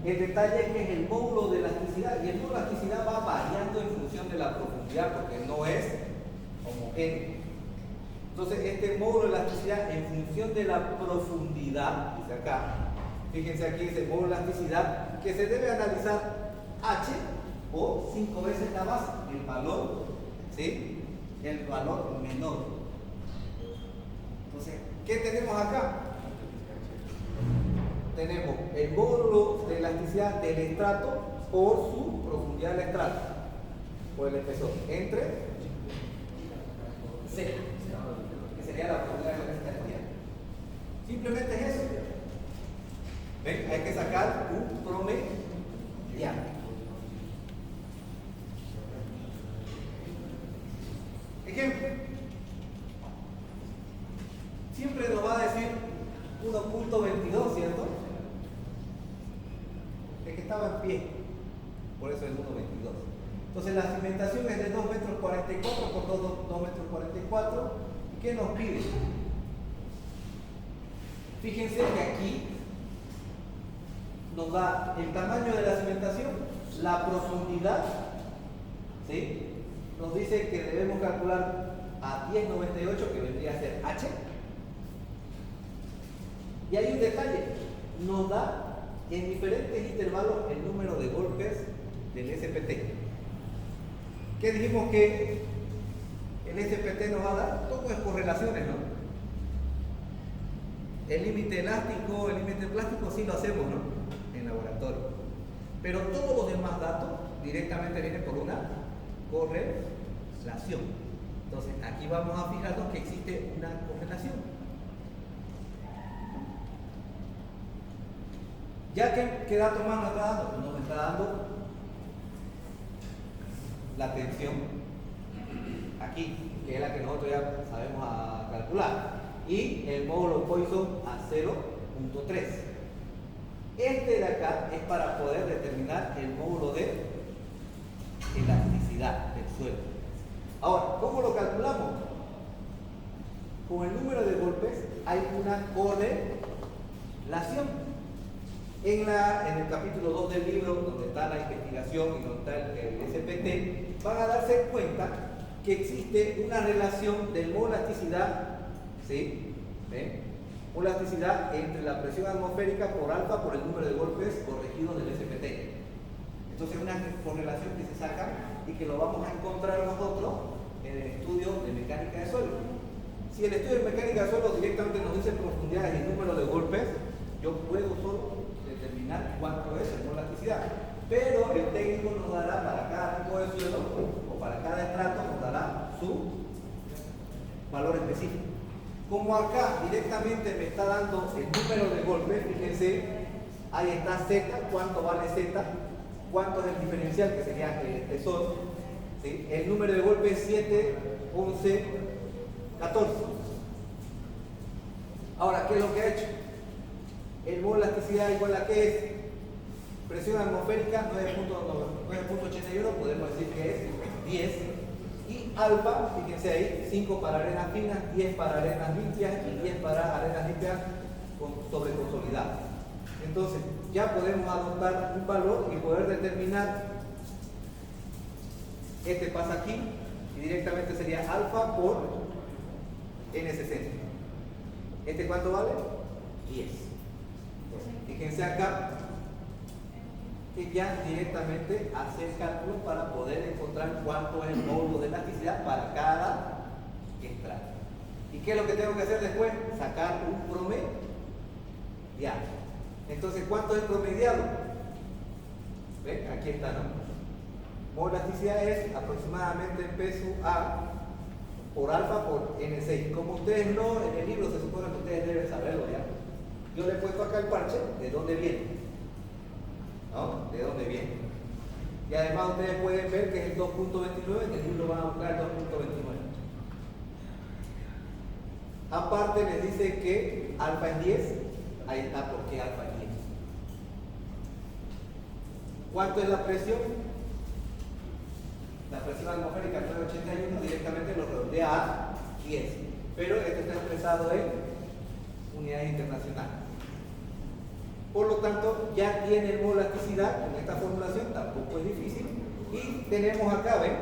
El detalle es que es el módulo de elasticidad, y el módulo de elasticidad va variando en función de la profundidad porque no es homogéneo. Entonces, este módulo de elasticidad en función de la profundidad, dice acá, fíjense aquí, dice módulo de elasticidad, que se debe analizar H o 5 veces la base, el valor, ¿sí?, el valor menor. Entonces, ¿qué tenemos acá? Tenemos el módulo de elasticidad del estrato por su profundidad del estrato, por el espesor, entre C, que sería la profundidad de la elasticidad. Simplemente es eso. ¿Ven? Hay que sacar un promediano. Ejemplo. Siempre nos va a decir 1.22, ¿cierto? Es que estaba en pie, por eso es 1.22. Entonces la cimentación es de 2,44 metros por 2,44 metros. ¿Y qué nos pide? Fíjense que aquí nos da el tamaño de la cimentación, la profundidad, ¿sí? Nos dice que debemos calcular a 10,98, que vendría a ser H. Y hay un detalle, nos da en diferentes intervalos el número de golpes del SPT. ¿Qué dijimos que el SPT nos va a dar? Todo es correlaciones, ¿no? El límite elástico, el límite plástico sí lo hacemos, ¿no?, en laboratorio. Pero todos los demás datos directamente vienen por una correlación. Entonces, aquí vamos a fijarnos que existe una correlación. ¿Ya qué dato más nos está dando? Nos está dando la tensión aquí, que es la que nosotros ya sabemos a calcular, y el módulo Poisson a 0.3. Este de acá es para poder determinar el módulo de elasticidad del suelo. Ahora, ¿cómo lo calculamos? Con el número de golpes hay una correlación. En el capítulo 2 del libro, donde está la investigación y donde está el SPT, van a darse cuenta que existe una relación del módulo de elasticidad, ¿sí?, ¿ven?, módulo de elasticidad entre la presión atmosférica por alfa por el número de golpes corregidos del SPT. Entonces, una correlación que se saca y que lo vamos a encontrar nosotros en el estudio de mecánica de suelo. Si el estudio de mecánica de suelo directamente nos dice profundidades y número de golpes, yo puedo solo determinar cuánto es el módulo de elasticidad. Pero el técnico nos dará para cada tipo de suelo o para cada estrato, nos dará su valor específico. Como acá directamente me está dando el número de golpes, fíjense, ahí está Z, cuánto vale Z, cuánto es el diferencial, que sería el espesor, ¿sí? El número de golpes es 7, 11, 14. Ahora, ¿qué es lo que ha hecho? El módulo de elasticidad igual a ¿qué es? Presión atmosférica 9.81, podemos decir que es 10. Y alfa, fíjense ahí, 5 para arenas finas, 10 para arenas limpias y 10 para arenas limpias sobre consolidadas. Entonces, ya podemos adoptar un valor y poder determinar, este pasa aquí y directamente sería alfa por N60. ¿Este cuánto vale? 10. Entonces, fíjense acá que ya directamente hacer cálculos para poder encontrar cuánto es el módulo de elasticidad para cada estrato. ¿Y qué es lo que tengo que hacer después? Sacar un promedio. Entonces, ¿cuánto es promediado? ¿Ven? Aquí está, ¿no? Modo de elasticidad es aproximadamente peso A por alfa por N6. Como ustedes no, en el libro se supone que ustedes deben saberlo ya. Yo le he puesto acá el parche de dónde viene, ¿no? De dónde viene. Y además ustedes pueden ver que es el 2.29, en el libro van a buscar el 2.29. Aparte les dice que alfa es 10, ahí está por qué alfa es 10. ¿Cuánto es la presión? La presión atmosférica 981 directamente lo redondea a 10, pero esto está expresado en unidades internacionales. Por lo tanto, ya tiene el modo de elasticidad con esta formulación, tampoco es difícil. Y tenemos acá, ¿ven?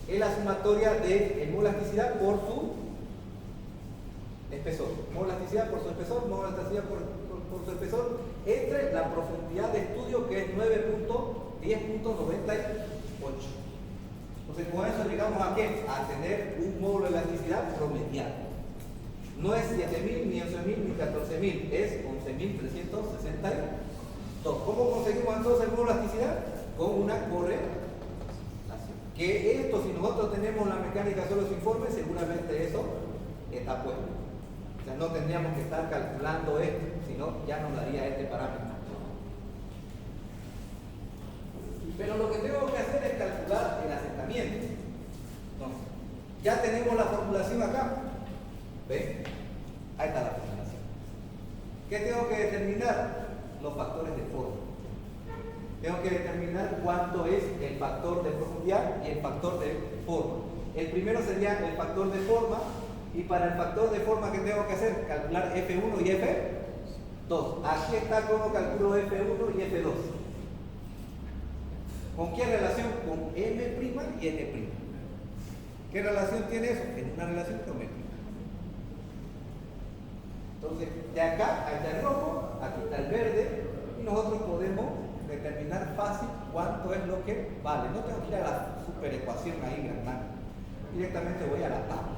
Es la sumatoria del modo de elasticidad por su espesor. Modo de elasticidad por su espesor, modo de elasticidad por su espesor, entre la profundidad de estudio que es 9.10.98. Entonces, con eso llegamos a ¿qué? A tener un módulo de elasticidad promediado. No es 7.000, ni 11.000, ni 14.000, es 11.362. ¿Cómo conseguimos entonces el módulo de elasticidad? Con una correlación. Que esto, si nosotros tenemos la mecánica solo su informe, seguramente eso está puesto. O sea, no tendríamos que estar calculando esto, sino ya nos daría este parámetro. Pero lo que tengo que hacer es calcular el asentamiento. Entonces, ya tenemos la formulación acá. ¿Ven? Ahí está la formulación. ¿Qué tengo que determinar? Los factores de forma. Tengo que determinar cuánto es el factor de profundidad y el factor de forma. El primero sería el factor de forma, y para el factor de forma, ¿qué tengo que hacer? Calcular F1 y F2. Aquí está cómo calculo F1 y F2. ¿Con qué relación? Con M' y N'. ¿Qué relación tiene eso? Es una relación geométrica. Entonces, de acá está el rojo, aquí está el verde, y nosotros podemos determinar fácil cuánto es lo que vale. No tengo que ir a la superecuación ahí, granada. Directamente voy a la tabla.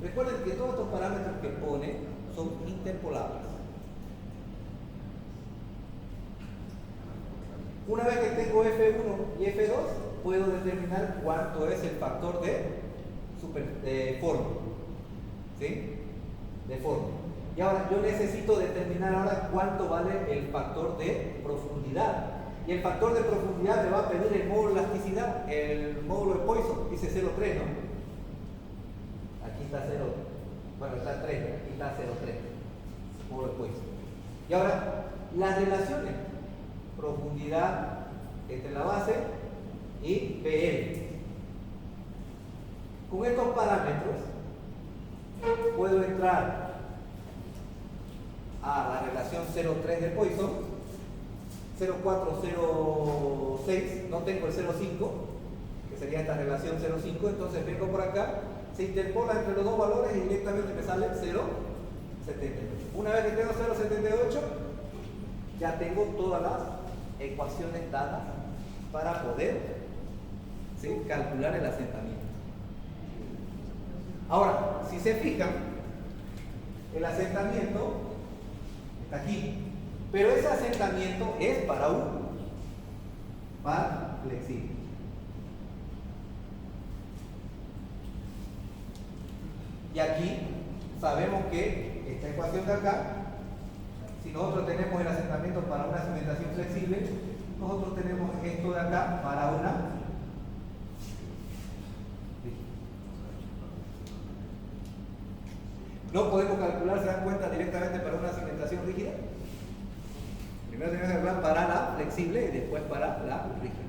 Recuerden que todos estos parámetros que pone son interpolables. Una vez que tengo F1 y F2, puedo determinar cuánto es el factor de forma. ¿Sí? De forma. Y ahora yo necesito determinar ahora cuánto vale el factor de profundidad. Y el factor de profundidad me va a pedir el módulo de elasticidad, el módulo de Poisson, dice 0,3, ¿no? Aquí está 0, bueno, está 3, aquí está 0,3, módulo de Poisson. Y ahora, las relaciones, profundidad entre la base y PL. Con estos parámetros puedo entrar a la relación 0,3 de Poisson, 0,406, no tengo el 0,5, que sería esta relación 0,5, entonces vengo por acá, se interpola entre los dos valores y directamente me sale 0,78. Una vez que tengo 0,78, ya tengo todas las ecuaciones dadas para poder, ¿sí?, calcular el asentamiento. Ahora, si se fijan, el asentamiento está aquí, pero ese asentamiento es para un par flexible. Y aquí sabemos que esta ecuación de acá, si nosotros tenemos el asentamiento para una cimentación flexible, nosotros tenemos esto de acá para una. No podemos calcular, se dan cuenta, directamente para una cimentación rígida. Primero tenemos que calcular para la flexible y después para la rígida.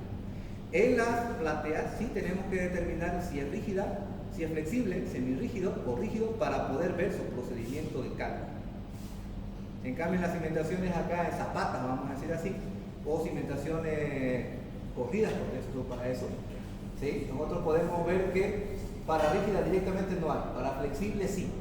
En las plateas sí tenemos que determinar si es rígida, si es flexible, semirrígido o rígido para poder ver su procedimiento de cálculo. En cambio, en las cimentaciones acá en zapatas, vamos a decir así, o cimentaciones corridas, porque esto para eso, ¿sí? Nosotros podemos ver que para rígida directamente no hay, para flexible sí.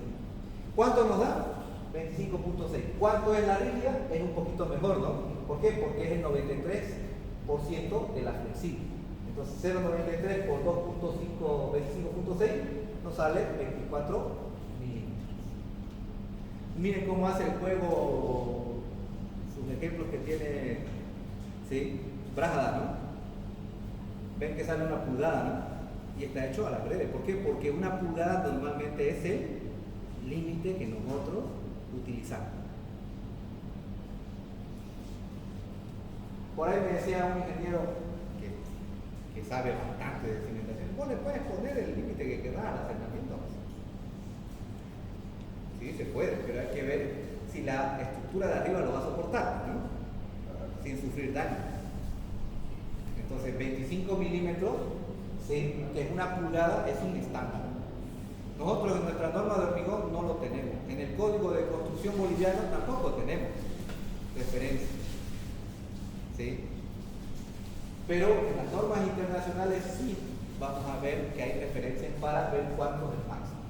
¿Cuánto nos da? 25.6. ¿Cuánto es la rígida? Es un poquito mejor, ¿no? ¿Por qué? Porque es el 93% de la flexible. Entonces 0,93 por 2.5, 25.6 nos sale 24 milímetros. Miren cómo hace el juego, sus ejemplos que tiene, ¿sí? Brajada, ¿no? Ven que sale una pulgada, ¿no? Y está hecho a la breve. ¿Por qué? Porque una pulgada normalmente es el límite que nosotros utilizamos. Por ahí me decía un ingeniero que sabe bastante de cimentación, vos le puedes poner el límite que querrás al asentamiento. Sí, se puede, pero hay que ver si la estructura de arriba lo va a soportar, ¿no? Sin sufrir daño. Entonces 25 milímetros, ¿sí? Que es una pulgada, es un estándar. Nosotros en nuestra norma de hormigón no lo tenemos. En el código de construcción boliviano tampoco tenemos referencia. ¿Sí? Pero en las normas internacionales sí vamos a ver que hay referencias para ver cuánto es el máximo.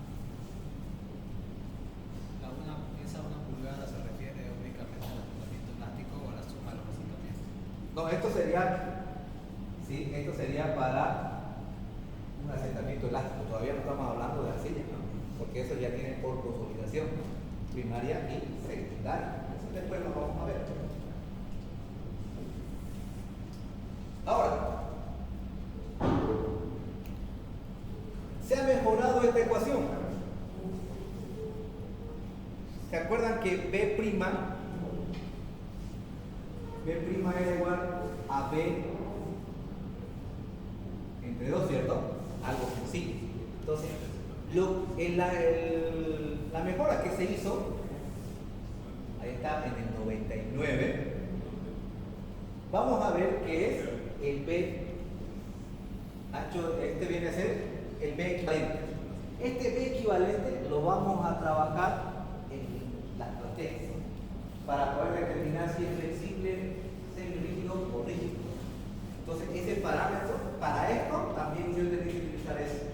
¿Esa una pulgada se refiere únicamente al asentamiento elástico o a la suma de los asentamientos? No, esto sería para un asentamiento elástico. Todavía no estamos hablando de arcilla, ¿no? Porque eso ya tiene por consolidación primaria y secundaria. Eso después lo vamos a ver. Ahora, se ha mejorado esta ecuación. ¿Se acuerdan que B' era igual a B entre 2, ¿cierto? Algo así. Entonces, la mejora que se hizo, ahí está, en el 99, vamos a ver qué es el B ancho. Este viene a ser el B equivalente. Este B equivalente lo vamos a trabajar en las proteínas para poder determinar si es flexible, semirígido o rígido. Entonces ese parámetro, para esto también yo tengo que utilizar eso.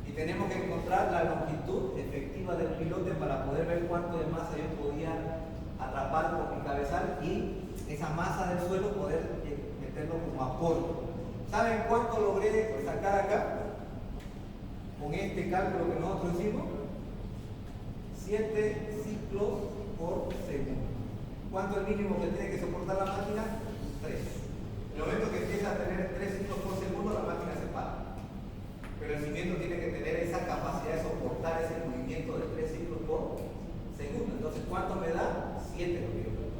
Y tenemos que encontrar la longitud efectiva del pilote para poder ver cuánto de masa yo podía atrapar con mi cabezal y esa masa del suelo poder meterlo como apoyo. ¿Saben cuánto logré sacar acá? Con este cálculo que nosotros hicimos, 7 ciclos por segundo. ¿Cuánto es el mínimo que tiene que soportar la máquina? 3. En el momento que empieza a tener 3 ciclos por segundo, la máquina se para. Pero el cimiento tiene que tener esa capacidad de soportar ese movimiento de 3 ciclos por segundo. Entonces, ¿cuánto me da? 7 lo que yo creo.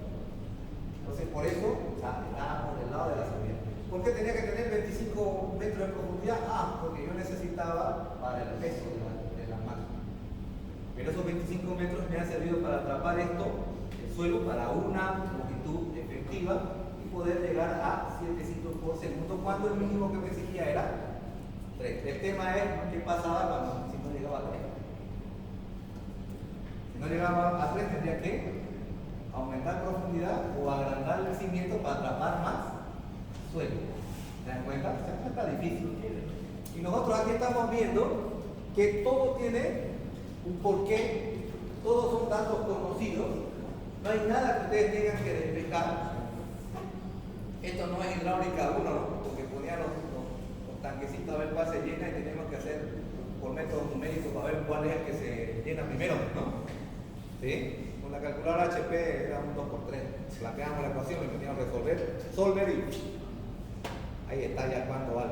Entonces, por eso está por el lado de la subida. ¿Por qué tenía que tener 25 metros de profundidad? Porque yo necesitaba para el peso de la máquina. Pero esos 25 metros me han servido para atrapar esto, el suelo, para una longitud efectiva y poder llegar a 7 ciclos por segundo, cuando el mínimo que me exigía era 3. El tema es qué pasaba si no llegaba a 3. Si no llegaba a 3, tendría que aumentar profundidad o agrandar el cimiento para atrapar más suelo. ¿Se dan cuenta? Está difícil. Y nosotros aquí estamos viendo que todo tiene un porqué, todos son datos conocidos, no hay nada que ustedes tengan que despejar. Esto no es hidráulica 1, ¿no? Porque ponían los tanquecitos a ver cuál se llena y tenemos que hacer por métodos numéricos para ver cuál es el que se llena primero, ¿no? ¿Sí? Con la calculadora HP era un 2×3. Planteamos la ecuación y teníamos que resolver, solver y ahí está ya cuánto vale.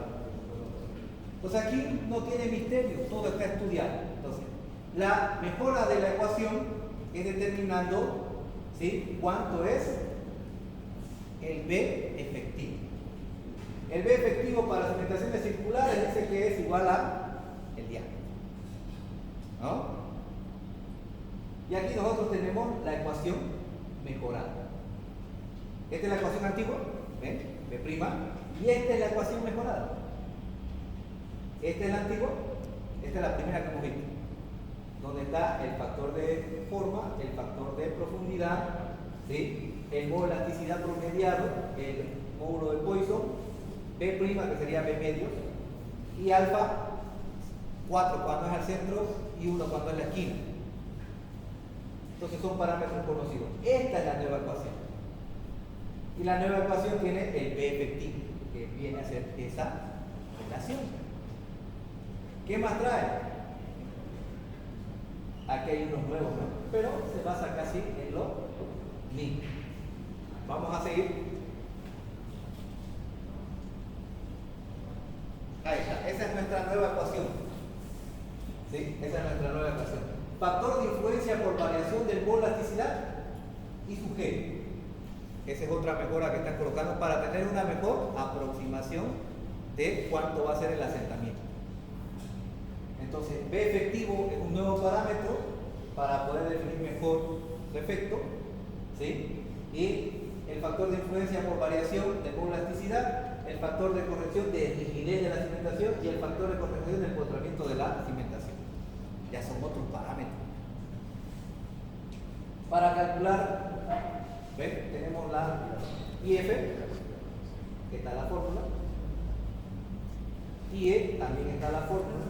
Entonces aquí no tiene misterio, todo está estudiado. Entonces, la mejora de la ecuación es determinando, ¿sí?, cuánto es el B efectivo. El B efectivo para las cimentaciones circulares dice que es igual a el diámetro, ¿no? Y aquí nosotros tenemos la ecuación mejorada. Esta es la ecuación antigua, ¿ven? B', y esta es la ecuación mejorada. Esta es la antigua, esta es la primera que hemos visto, donde está el factor de forma, el factor de profundidad, ¿sí?, el módulo de elasticidad promediado, el módulo de Poisson, B', que sería B medio, y alfa 4 cuando es al centro y 1 cuando es la esquina. Entonces son parámetros conocidos. Esta es la nueva ecuación. Y la nueva ecuación tiene el B efectivo, que viene a ser esa relación. ¿Qué más trae? Aquí hay unos nuevos, ¿no? Pero se basa casi en lo mismo. Vamos a seguir. Ahí está, esa es nuestra nueva ecuación. ¿Sí? Esa es nuestra nueva ecuación. Factor de influencia por variación del mol elasticidad y su G. Esa es otra mejora que están colocando para tener una mejor aproximación de cuánto va a ser el asentamiento. Entonces, B efectivo es un nuevo parámetro para poder definir mejor su efecto, ¿sí? Y el factor de influencia por variación de elasticidad, el factor de corrección de rigidez de la cimentación y el factor de corrección del empotramiento de la cimentación. Ya son otros parámetros. Para calcular, ¿ven? Tenemos la IF, que está la fórmula. IE también está la fórmula.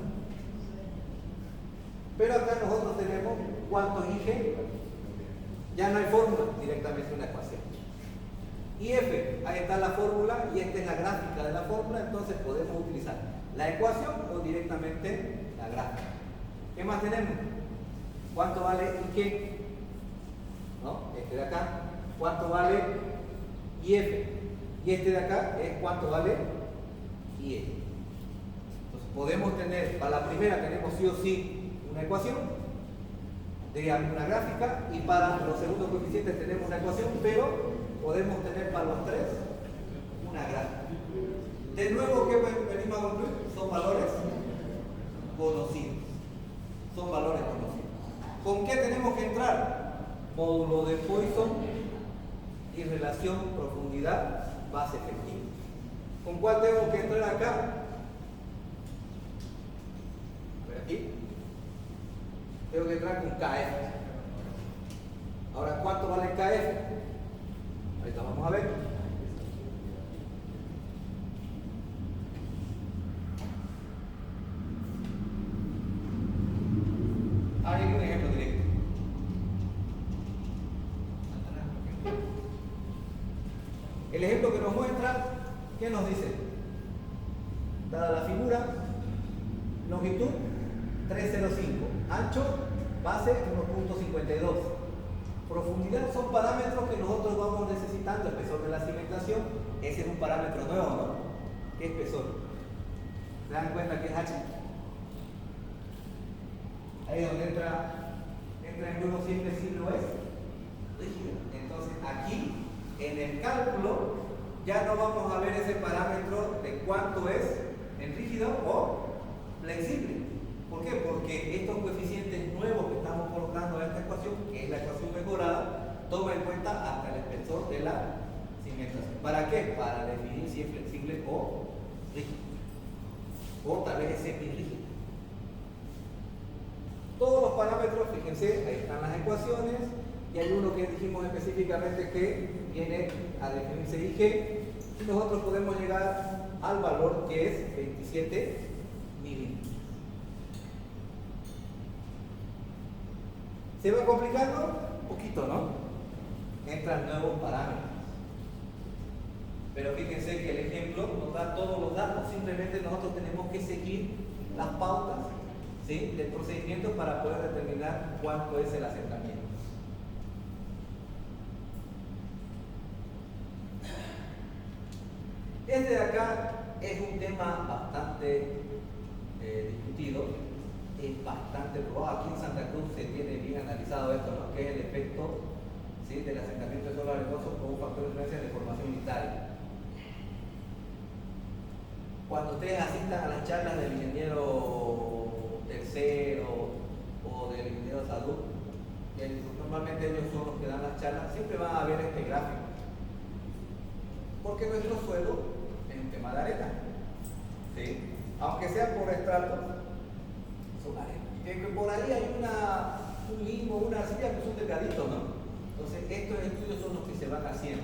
Pero acá nosotros tenemos cuántos IG, ya no hay fórmula, directamente una ecuación. IF, ahí está la fórmula y esta es la gráfica de la fórmula, entonces podemos utilizar la ecuación o directamente la gráfica. ¿Qué más tenemos? ¿Cuánto vale IG? ¿No? Este de acá, ¿cuánto vale IF? Y este de acá es cuánto vale IE. Entonces podemos tener, para la primera tenemos sí o sí una ecuación de alguna gráfica y para los segundos coeficientes tenemos una ecuación, pero podemos tener para los tres una gráfica. De nuevo, ¿qué venimos a concluir? Son valores conocidos. Son valores conocidos. ¿Con qué tenemos que entrar? Módulo de Poisson y relación profundidad base efectiva. ¿Con cuál tengo que entrar acá? A ver aquí. Tengo que entrar con KF. Ahora, ¿cuánto vale KF? Ahorita vamos a ver. Ahí hay un ejemplo directo. El ejemplo que nos muestra, ¿qué nos dice? Dada la figura, longitud 305, ancho, base 1.52. Profundidad son parámetros que nosotros vamos necesitando. Espesor de la cimentación, ese es un parámetro nuevo, ¿no? ¿Qué espesor? ¿Se dan cuenta que es H? Ahí es donde entra en juego siempre si lo es rígido. Entonces aquí en el cálculo ya no vamos a ver ese parámetro de cuánto es en rígido o flexible. ¿Por qué? Porque estos coeficientes nuevos que estamos colocando en esta ecuación, que es la ecuación mejorada, toma en cuenta hasta el espesor de la cimentación. ¿Para qué? Para definir si es flexible o rígido. O tal vez es semi-rígido. Todos los parámetros, fíjense, ahí están las ecuaciones, y hay uno que dijimos específicamente que viene a definirse IG, y nosotros podemos llegar al valor que es 27 milímetros. ¿Se va complicando? Un poquito, ¿no? Entran nuevos parámetros. Pero fíjense que el ejemplo nos da todos los datos, simplemente nosotros tenemos que seguir las pautas, ¿sí?, del procedimiento para poder determinar cuánto es el asentamiento. Este de acá es un tema bastante discutido, es bastante probado. Aquí en Santa Cruz se tiene bien analizado esto, ¿no?, que es el efecto, ¿sí?, del asentamiento de suelo arenoso como un factor de influencia de formación unitaria. Cuando ustedes asistan a las charlas del ingeniero tercero o del ingeniero de salud, normalmente ellos son los que dan las charlas, siempre van a ver este gráfico, porque nuestro suelo es un tema de arena, ¿sí?, aunque sea por estratos, son arena, y que por ahí hay un limo, una arcilla que son delgaditos, ¿no? Entonces estos estudios son los que se van haciendo.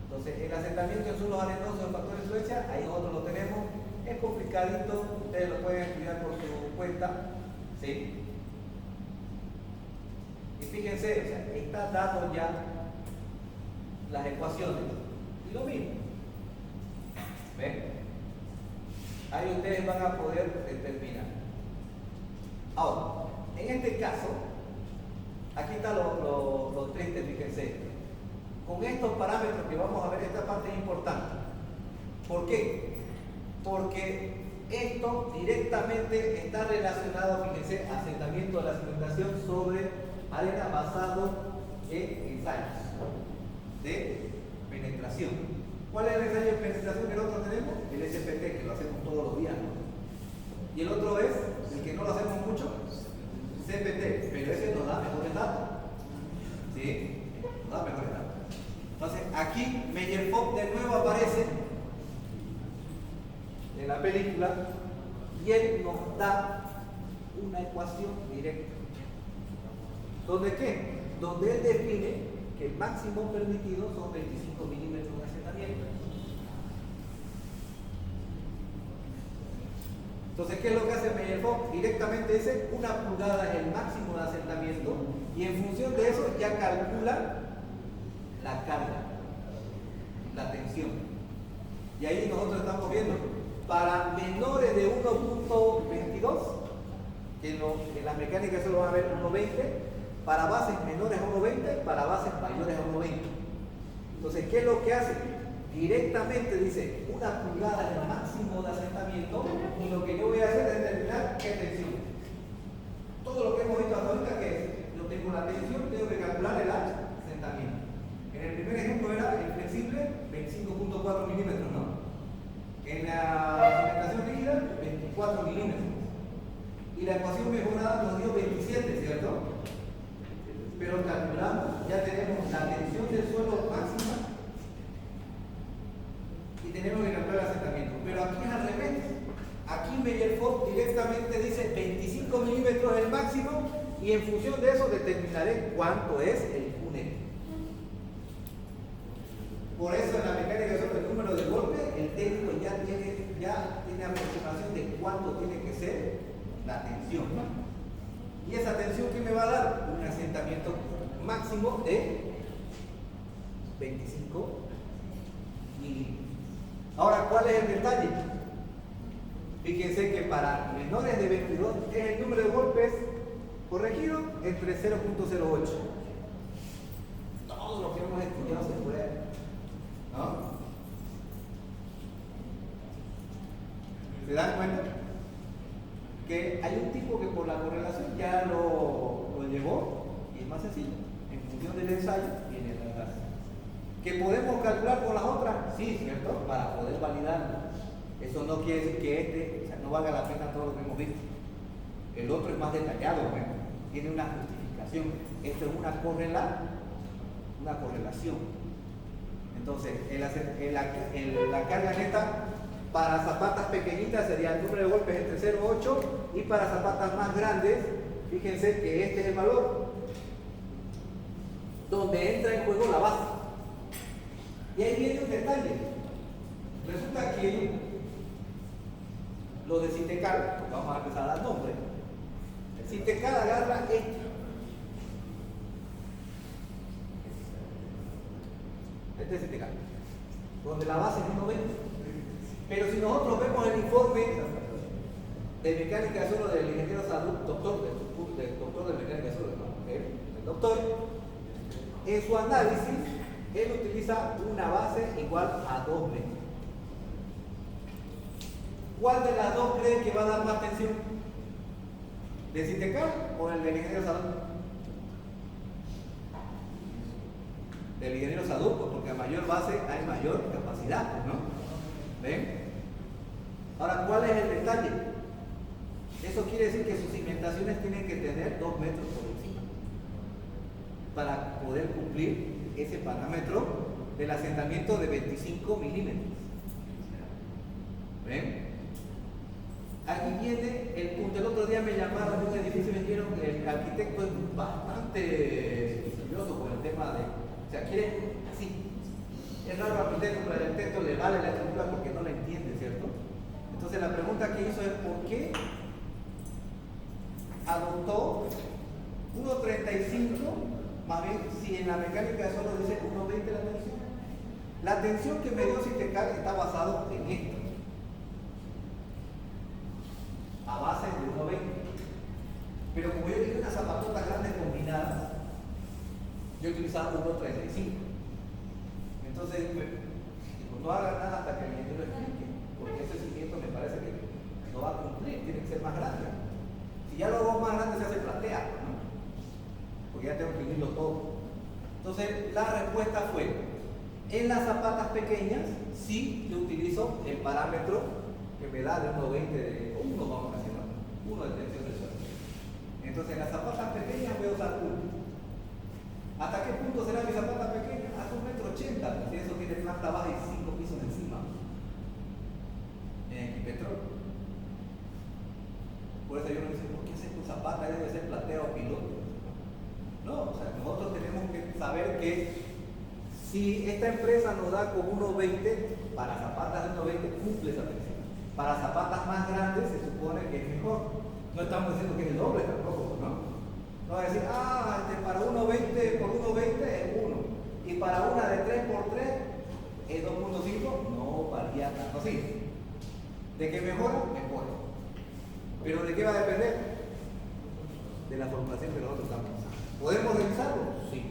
Entonces, el asentamiento en suelos arenosos, el factor de influencia, ahí nosotros lo tenemos, es complicadito, ustedes lo pueden estudiar por su cuenta, ¿sí? Y fíjense, o sea, está dado ya las ecuaciones, y lo mismo, ¿ven? Ahí ustedes van a poder determinar. Ahora, En este caso, aquí está lo triste, fíjense. Con estos parámetros que vamos a ver, esta parte es importante. ¿Por qué? Porque esto directamente está relacionado, fíjense, asentamiento de la cimentación sobre arena basado en ensayos de penetración. ¿Cuál es el ensayo de penetración que nosotros tenemos? El SPT, que lo hacemos todos los días, ¿no? Y el otro es, el que no lo hacemos mucho, CPT, pero ese nos da mejores datos. ¿Sí? Nos da mejores datos. Entonces, aquí Meyerhoff de nuevo aparece en la película y él nos da una ecuación directa. ¿Donde qué? Donde él define que el máximo permitido son 25 milímetros de asentamiento. Entonces, ¿qué es lo que hace Meyerhoff? Directamente dice, 1 pulgada es el máximo de asentamiento y en función de eso ya calcula la carga, la tensión. Y ahí nosotros estamos viendo, para menores de 1.22, que en la mecánica solo van a ver 1.20, para bases menores a 1.20, para bases mayores a 1.20. Entonces, ¿qué es lo que hace? Directamente dice 1 pulgada es el máximo de asentamiento y lo que yo voy a hacer es determinar qué tensión. Todo lo que hemos visto hasta ahorita, que es, yo tengo la tensión, tengo que calcular el asentamiento. En el primer ejemplo era el flexible 25.4 milímetros, ¿no? En la cimentación rígida 24 milímetros. Y la ecuación mejorada nos dio 27, ¿cierto? Pero calculamos, ya tenemos la tensión del suelo máxima y tenemos que calcular el asentamiento. Pero aquí es al revés. Aquí Meyerhoff directamente dice 25 milímetros es el máximo y en función de eso determinaré cuánto es el Q-net. Por eso en la mecánica sobre el número de golpe, el técnico ya tiene aproximación de cuánto tiene que ser la tensión. Y esa tensión que me va a dar un asentamiento máximo de 25 milímetros. Ahora, ¿cuál es el detalle? Fíjense que para menores de 22 es el número de golpes corregido entre 0.08. Todo lo que hemos estudiado se puede, ¿no? ¿Se dan cuenta? Que hay un tipo que por la correlación ya lo llevó y es más sencillo. En función del ensayo viene el gas. ¿Que podemos calcular con las otras? Sí, ¿cierto? Para poder validarlo. Eso no quiere decir que no valga la pena todo lo que hemos visto. El otro es más detallado, ¿no? Tiene una justificación. Esto es una correlación. Entonces, la carga neta para zapatas pequeñitas sería el número de golpes entre 0,8 y para zapatas más grandes, fíjense que este es el valor donde entra en juego la base. Y ahí viene un detalle. Resulta que lo de Sintecal, porque vamos a empezar a dar nombre, Sintecal agarra esto. Este es Sintecal, donde la base es 1,20. Pero si nosotros vemos el informe de mecánica de suelo del ingeniero Salud, doctor de mecánica de suelo, ¿no? El doctor, en su análisis, él utiliza una base igual a 2 metros. ¿Cuál de las dos creen que va a dar más tensión? ¿De Sintecal o el del ingeniero Salud? Del ingeniero Salud, porque a mayor base hay mayor capacidad, ¿no? ¿Ven? Ahora, ¿cuál es el detalle? Eso quiere decir que sus cimentaciones tienen que tener 2 metros por encima para poder cumplir ese parámetro del asentamiento de 25 milímetros. ¿Ven? Aquí viene el punto. El otro día me llamaron de un edificio y me dijeron que el arquitecto es bastante insidioso con el tema de, o sea, quiere así. Es raro el arquitecto, pero al arquitecto le vale la estructura porque no la entiende, ¿cierto? Entonces la pregunta que hizo es ¿por qué adoptó 1.35, más bien si en la mecánica de suelo dice 1.20 la tensión? La tensión que me dio Sintecal está basado en esto, a base de 1.20. Pero como yo quería unas zapatotas grandes combinadas, yo utilizaba 1.35. Entonces, pues, no haga nada hasta que el ingeniero explique, porque ese cimiento me parece que no va a cumplir, tiene que ser más grande. Si ya lo hago más grande se hace platea, ¿no? Porque ya tengo que unirlo todo. Entonces, la respuesta fue, en las zapatas pequeñas, sí yo utilizo el parámetro que me da de 1.20 de 1, vamos a decir, 1 de tensión de suelo. Entonces, en las zapatas pequeñas voy a usar 1. ¿Hasta qué punto será mi zapata pequeña? Hasta 1,80 m. Si eso tiene planta baja y 5 pisos encima. En Equipetrol. Por eso yo no dice, ¿por qué haces tu zapata? Debe ser platea o piloto. No, o sea, nosotros tenemos que saber que si esta empresa nos da con 1,20, para zapatas de 1,20 cumple esa tensión. Para zapatas más grandes se supone que es mejor. No estamos diciendo que es el doble tampoco, ¿no? No va a decir, para 1,20 por 1,20 es 1. Y para una de 3x3 es 2.5, no varía tanto así. ¿De qué mejora? Mejora. ¿Pero de qué va a depender? De la formulación que nosotros damos. ¿Podemos revisarlo? Sí.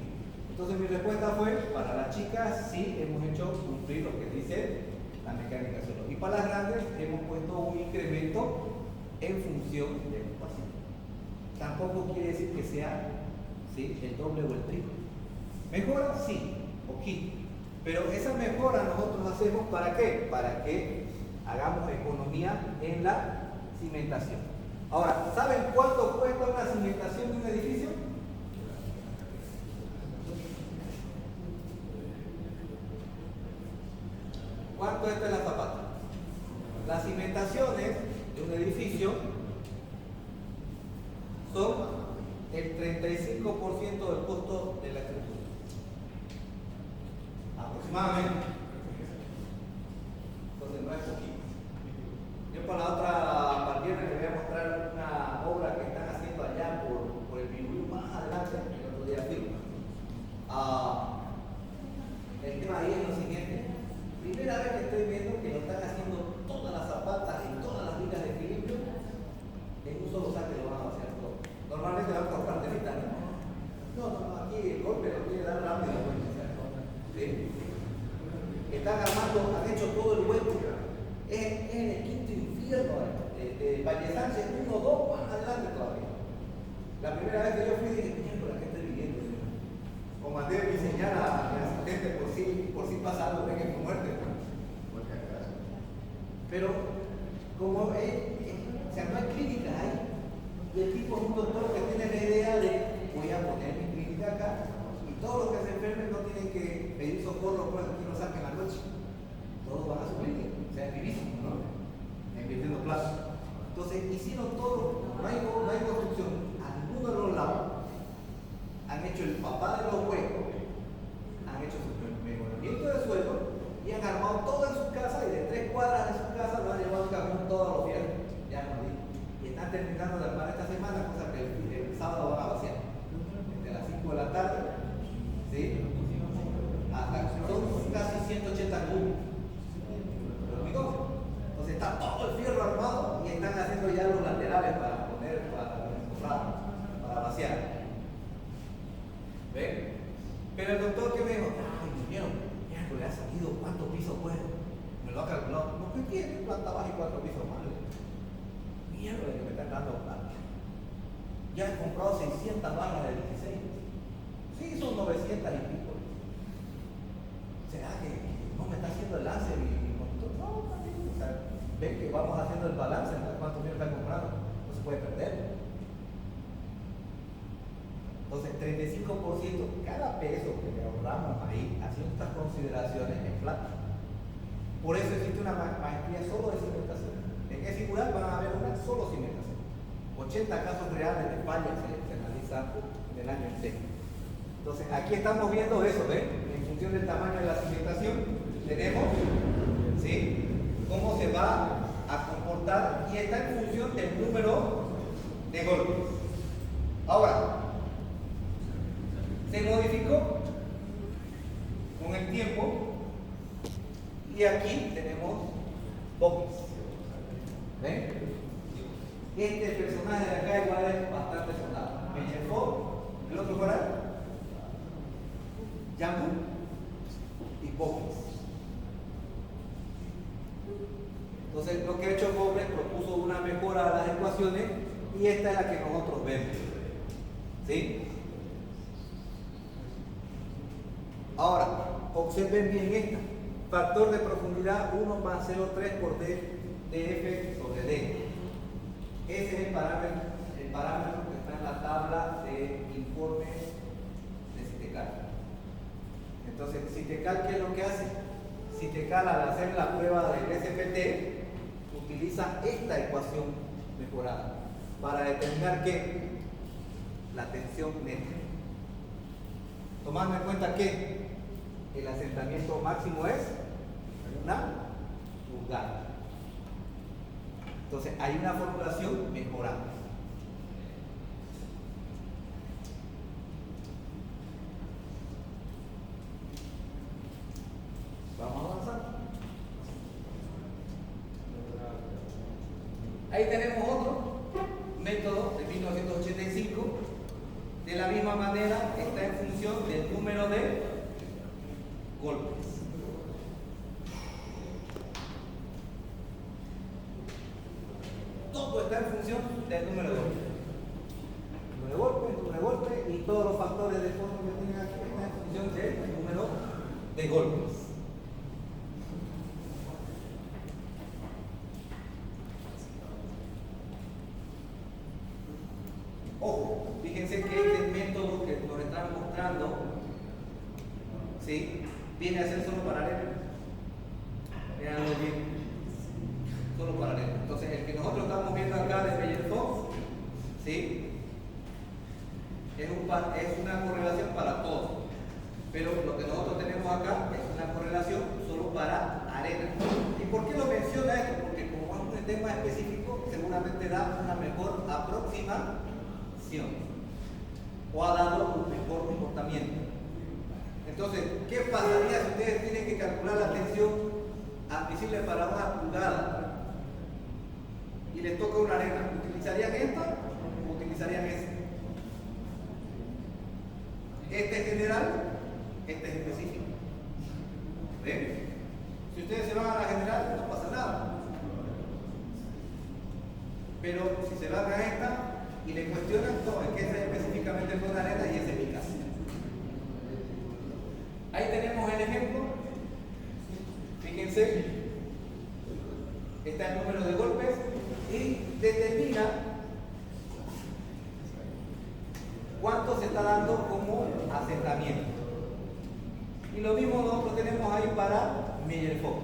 Entonces mi respuesta fue, para las chicas sí hemos hecho cumplir lo que dice la mecánica solo. Y para las grandes hemos puesto un incremento en función de ocupación. Tampoco quiere decir que sea, ¿sí?, el doble o el triple. ¿Mejora? Sí, poquito. Pero esa mejora nosotros hacemos ¿para qué? Para que hagamos economía en la cimentación. Ahora, ¿saben cuánto cuesta una cimentación de un edificio? ¿Cuánto está en la zapata? Las cimentaciones de un edificio son el 35% del costo de la estructura. Aproximadamente. Entonces no es poquito. Yo para la otra partida les voy a mostrar una obra que están haciendo allá por el Pirulú más adelante, el otro día firma. El tema ahí es lo siguiente. Primera vez que estoy viendo que lo están haciendo todas las zapatas y todas las vigas de equilibrio en un solo saque lo van a vaciar todo. Normalmente van por partecitas, ¿no? No, aquí el golpe lo quiere dar rápido. ¿Sí? Están armando, han hecho todo el hueco. Es en el quinto infierno de Valle Sánchez, 1 o 2 más adelante todavía. La primera vez que yo fui dije, mierda, ¿qué estoy viviendo? O mandé mi señal a mi asistente por si pasa algo, venga mi muerte. Pero como o sea, no hay clínica ahí. Y el tipo es un doctor que tiene la idea de voy a poner mi clínica acá y todos los que se enfermen no tienen que pedir socorro por aquí no saquen la noche. Todos van a su clínica. O sea, es vivísimo, ¿no? Invirtiendo plata. Entonces hicieron todo, no hay construcción a ninguno de los lados. Han hecho el papá de los huecos, han hecho su mejoramiento de suelo y han armado todo en su casa y de 3 cuadras de su casa lo han llevado al cajón todos los viernes. Ya no digo. Y están terminando de armar esta semana, cosa que el sábado van a vaciar. Desde las 5 de la tarde, ¿sí? Hasta son casi 180 cubos. Entonces está todo el fierro armado y están haciendo ya los laterales para poner, para vaciar. ¿Ven? Pero el doctor que me dijo, ay, Dios mío, ya le ha salido cuántos pisos puede. Me lo ha calculado. No, que tiene planta baja y 4 pisos más. Mierda que me están dando plata. Ya he comprado 600 barras de 16. Sí, son 900 y pico. ¿Será que no me está haciendo el lance mi conductor? No, también. O sea, ven que vamos haciendo el balance entre cuántos míos están comprando. No se puede perder. Entonces, 35%, cada peso que le ahorramos ahí, haciendo estas consideraciones, es plata. Por eso existe una maestría solo de cimentación. En ese mural van a haber una solo cimentación. 80 casos reales de fallas se analizan en el año entero. Entonces, aquí estamos viendo eso, ¿ven? En función del tamaño de la cimentación, tenemos, ¿sí?, cómo se va a comportar y está en función del número de golpes. Ahora, se modificó con el tiempo y aquí tenemos boques. ¿Ven? Este personaje de acá igual es bastante sonado. Meyerfo, el otro fuera Jambu y Bowles. Entonces lo que ha hecho Bowles propuso una mejora a las ecuaciones y esta es la que nosotros vemos. ¿Sí? Ahora, observen bien esta. Factor de profundidad 1 más 0,3 por df sobre d. Ese es el parámetro que está en la tabla de informes de Citecal. Entonces, Citecal, ¿qué es lo que hace? Citecal, al hacer la prueba del SPT, utiliza esta ecuación mejorada para determinar ¿qué? La tensión neta. Tomando en cuenta que el asentamiento máximo es una pulgada. Entonces hay una formulación mejorada. Vamos a avanzar. Ahí tenemos otro método de 1985. De la misma manera está en función del número de golpes. Todo está en función del número de golpes. Número de golpes y todos los factores de fondo que tienen aquí están en función del número de golpes. Ojo, fíjense que este método que nos están mostrando, ¿sí? Viene a ser solo paralelo. Veanlo bien. Solo paralelo. Entonces, el que nosotros estamos viendo acá de Meyerhof, ¿sí? Es una correlación para todo. Pero lo que nosotros tenemos acá es una correlación solo para arena. ¿Y por qué lo menciona esto? Porque como es un tema específico, seguramente da una mejor aproximación o ha dado un mejor comportamiento. Entonces, ¿qué pasaría si ustedes tienen que calcular la tensión admisible para una pulgada y les toca una arena? ¿Utilizarían esta o utilizarían esta? Este es general, este es específico. ¿Ven? Si ustedes se van a la general, no pasa nada. Pero si se van a esta y le cuestionan, no, es que esta es específicamente con arena y ese es mi caso. Ahí tenemos el ejemplo. Fíjense, está el número de golpes y determina cuánto se está dando como asentamiento. Y lo mismo nosotros tenemos ahí para Meyerhof.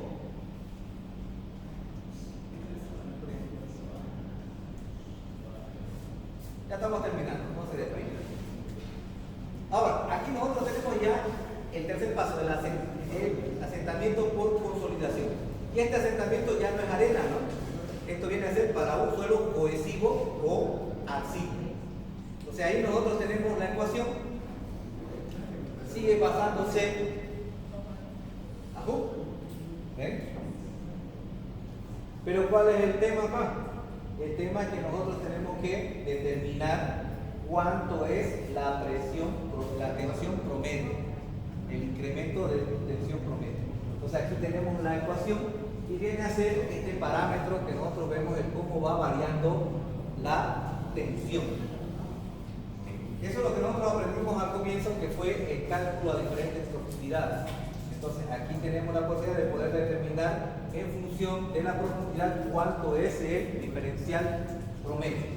Ya estamos terminando, no se despegue. Ahora, aquí nosotros tenemos ya el tercer paso del asentamiento por consolidación. Y este asentamiento ya no es arena, ¿no? Esto viene a ser para un suelo cohesivo o arcillo. Entonces ahí nosotros tenemos la ecuación. Sigue basándose a Hooke. ¿Ven? Pero ¿cuál es el tema acá? El tema es que nosotros tenemos que determinar cuánto es la presión, la tensión promedio, el incremento de tensión promedio. Entonces aquí tenemos la ecuación y viene a ser este parámetro que nosotros vemos en cómo va variando la tensión. Eso es lo que nosotros aprendimos al comienzo, que fue el cálculo a diferentes profundidades. Entonces aquí tenemos la posibilidad de poder determinar en función de la profundidad cuánto es el diferencial promedio.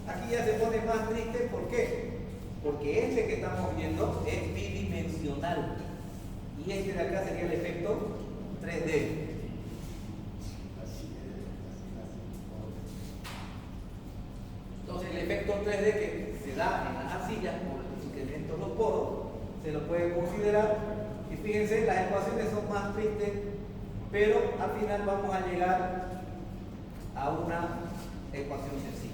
Aquí ya se pone más triste, ¿por qué? Porque este que estamos viendo es bidimensional y este de acá sería el efecto 3D. Entonces el efecto 3D que se da en las arcillas por el incremento de los poros se lo puede considerar y fíjense, las ecuaciones son más tristes, pero al final vamos a llegar a una ecuación sencilla.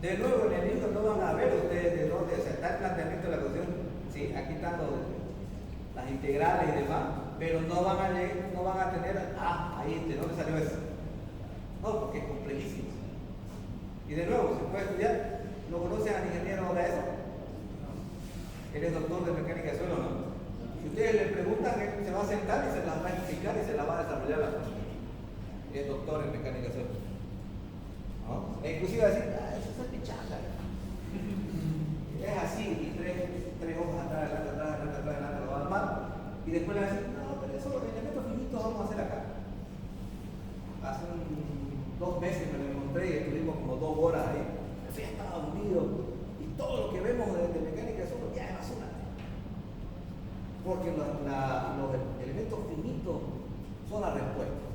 De nuevo, en el libro no van a ver ustedes de dónde está el planteamiento de la ecuación. Sí, aquí están las integrales y demás, pero no van a tener, ahí, ¿de dónde salió eso? No, porque es complejísimo. Y de nuevo, se puede estudiar. ¿No conocen al ingeniero ahora eso? Él es doctor de mecánica de suelo, ¿no? Si ustedes le preguntan, él se va a sentar y se las va a explicar y se las va a desarrollar la cosa. Es doctor en mecánica de suelo, ¿no? E inclusive va a decir, eso es pichanga. Es así, y tres hojas atrás, lo va a armar. Y después le va a decir, no, pero eso, los elementos finitos vamos a hacer acá. Hace 2 meses me lo encontré y estuvimos como 2 horas ahí. Yo ya estaba unido y todo lo que vemos de mecánica de suelo ya es basura. Porque los elementos finitos son la respuesta.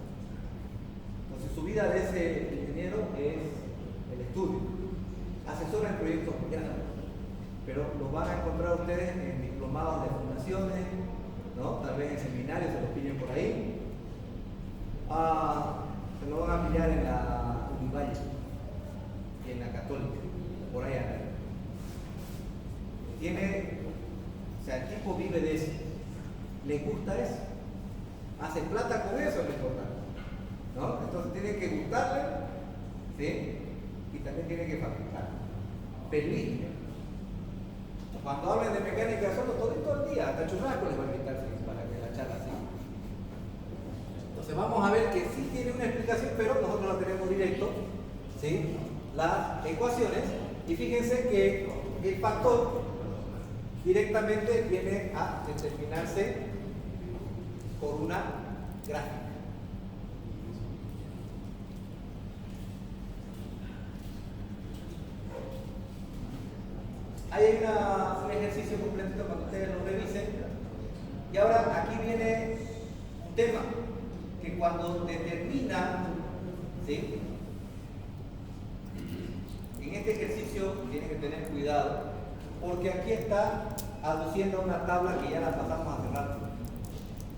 Entonces su vida de ese ingeniero es el estudio. Asesora en proyectos grandes, pero los van a encontrar ustedes en diplomados de fundaciones, ¿no? Tal vez en seminarios se los pillen por ahí. Se lo van a pillar en la Univalle y en la Católica, por ahí anda. O sea, el tipo vive de eso, le gusta eso, hace plata con eso, es lo importante, ¿no? Entonces tiene que gustarle, ¿sí? Y también tiene que fabricar. Feliz. Cuando hablen de mecánica solo todo el día, hasta churrasco les va a invitar para que la charla siga. Entonces vamos a ver que sí tiene una explicación, pero nosotros la tenemos directo, ¿sí? Las ecuaciones, y fíjense que el factor directamente viene a determinarse por una gráfica. Ahí hay un ejercicio completo para que ustedes lo revisen. Y ahora aquí viene un tema que cuando determina, ¿sí? En este ejercicio tienen que tener cuidado, porque aquí está aduciendo una tabla que ya la pasamos hace rato.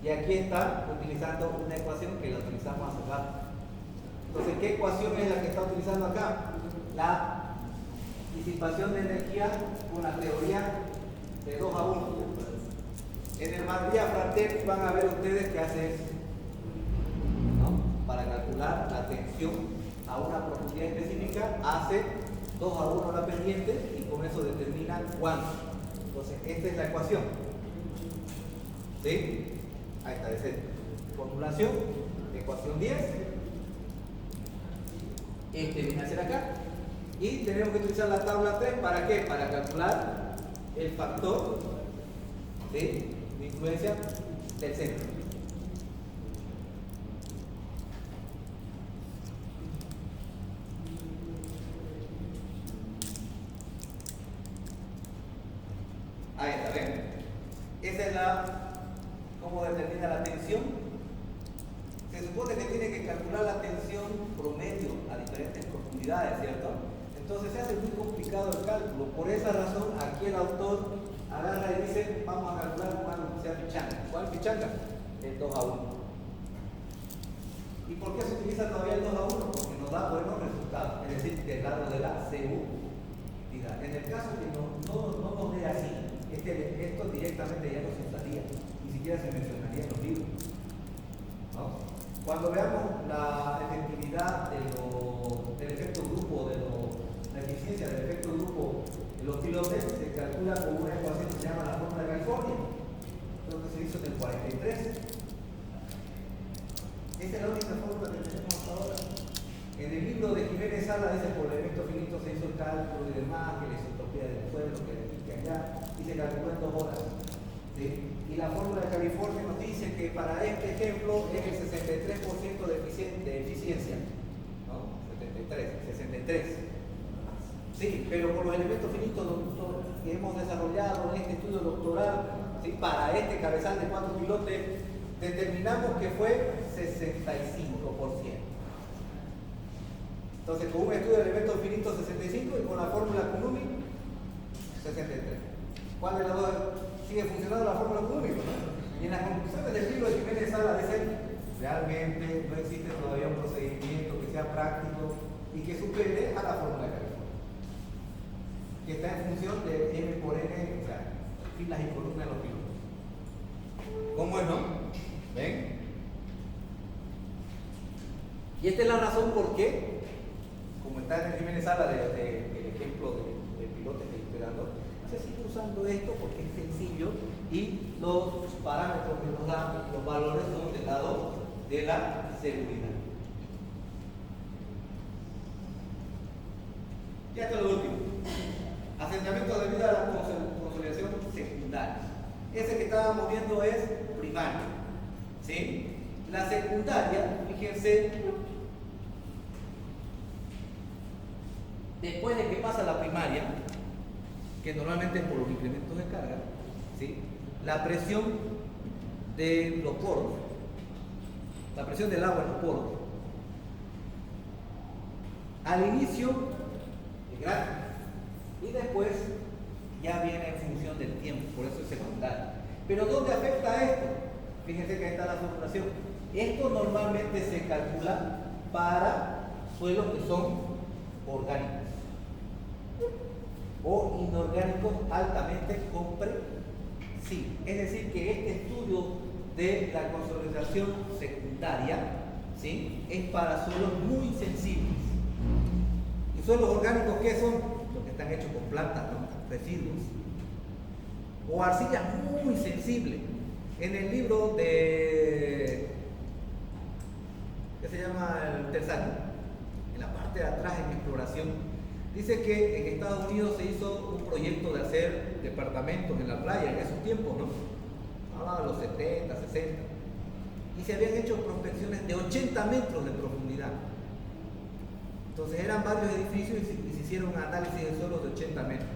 Y aquí está utilizando una ecuación que la utilizamos hace rato. Entonces, ¿qué ecuación es la que está utilizando acá? La disipación de energía con la teoría de 2 a 1. En el María Fratelli van a ver ustedes que hace eso, ¿no? Para calcular la tensión a una profundidad específica, hace 2 a 1 la pendiente y con eso determina cuánto. Entonces, esta es la ecuación. ¿Sí? Ahí está, es formulación, ecuación 10. Este viene a ser acá. Y tenemos que utilizar la tabla 3, ¿para qué? Para calcular el factor de influencia del centro. Ahí está, ven. Esa es cómo determina la tensión. Se supone que tiene que calcular la tensión promedio a diferentes profundidades, ¿cierto? Entonces se hace muy complicado el cálculo. Por esa razón, aquí el autor agarra y dice, vamos a calcular cuál sea pichanga. ¿Cuál pichanga? El 2 a 1. ¿Y por qué se utiliza todavía el 2 a 1? Porque nos da buenos resultados, es decir, del lado de la seguridad. En el caso que no nos dé así, esto directamente ya no se usaría, ni siquiera se mencionaría en los libros, ¿no? Cuando veamos la efectividad del efecto grupo, la eficiencia del efecto grupo de los pilotes, se calcula con una ecuación que se llama la fórmula de California. Creo que se hizo en el 43. Esta es la única fórmula que tenemos hasta ahora. En el libro de Jiménez Sala dice por el efecto finito se hizo el cálculo y demás, que la isotropía del suelo, que allá, y se calculó en 2 horas. ¿Sí? Y la fórmula de California nos dice que para este ejemplo es el 63% de eficiencia. ¿No? 63. Sí, pero por los elementos finitos que hemos desarrollado en este estudio doctoral, ¿sí? Para este cabezal de 4 pilotes, determinamos que fue 65%. Entonces, con un estudio de elementos finitos 65 y con la fórmula Coulomb 63. ¿Cuál de las dos sigue funcionando la fórmula Coulomb? Y en las conclusiones del libro de Jiménez Sala dicen, realmente no existe todavía un procedimiento que sea práctico y que supere a la fórmula de California, que está en función de M por N, o sea, filas y columnas de los pilotos. ¿Cómo es, no? ¿Ven? Y esta es la razón por qué, como está en el Jiménez Sala del ejemplo del piloto que estoy dando, se sigue usando esto porque es sencillo y los parámetros que nos dan, los valores son del lado de la seguridad. Ya está lo último. Asentamiento debido a la consolidación secundaria. Ese que estábamos viendo es primario. ¿Sí? La secundaria, fíjense, después de que pasa la primaria, que normalmente es por los incrementos de carga, ¿sí? La presión de los poros, la presión del agua en los poros, al inicio es grande y después ya viene en función del tiempo, por eso es secundario. Pero ¿dónde afecta esto? Fíjense que ahí está la fluctuación. Esto normalmente se calcula para suelos que son orgánicos o inorgánicos altamente compresibles. Es decir, que este estudio de la consolidación secundaria, ¿sí?, es para suelos muy sensibles. ¿Y suelos orgánicos qué son? Los que están hechos con plantas, ¿no?, residuos. O arcillas muy sensibles. En el libro de, ¿qué se llama? El Tersano, en la parte de atrás en exploración, dice que en Estados Unidos se hizo un proyecto de hacer departamentos en la playa en esos tiempos, ¿no? Hablaba de los 70, 60. Y se habían hecho prospecciones de 80 metros de profundidad. Entonces eran varios edificios y se hicieron análisis de suelos de 80 metros.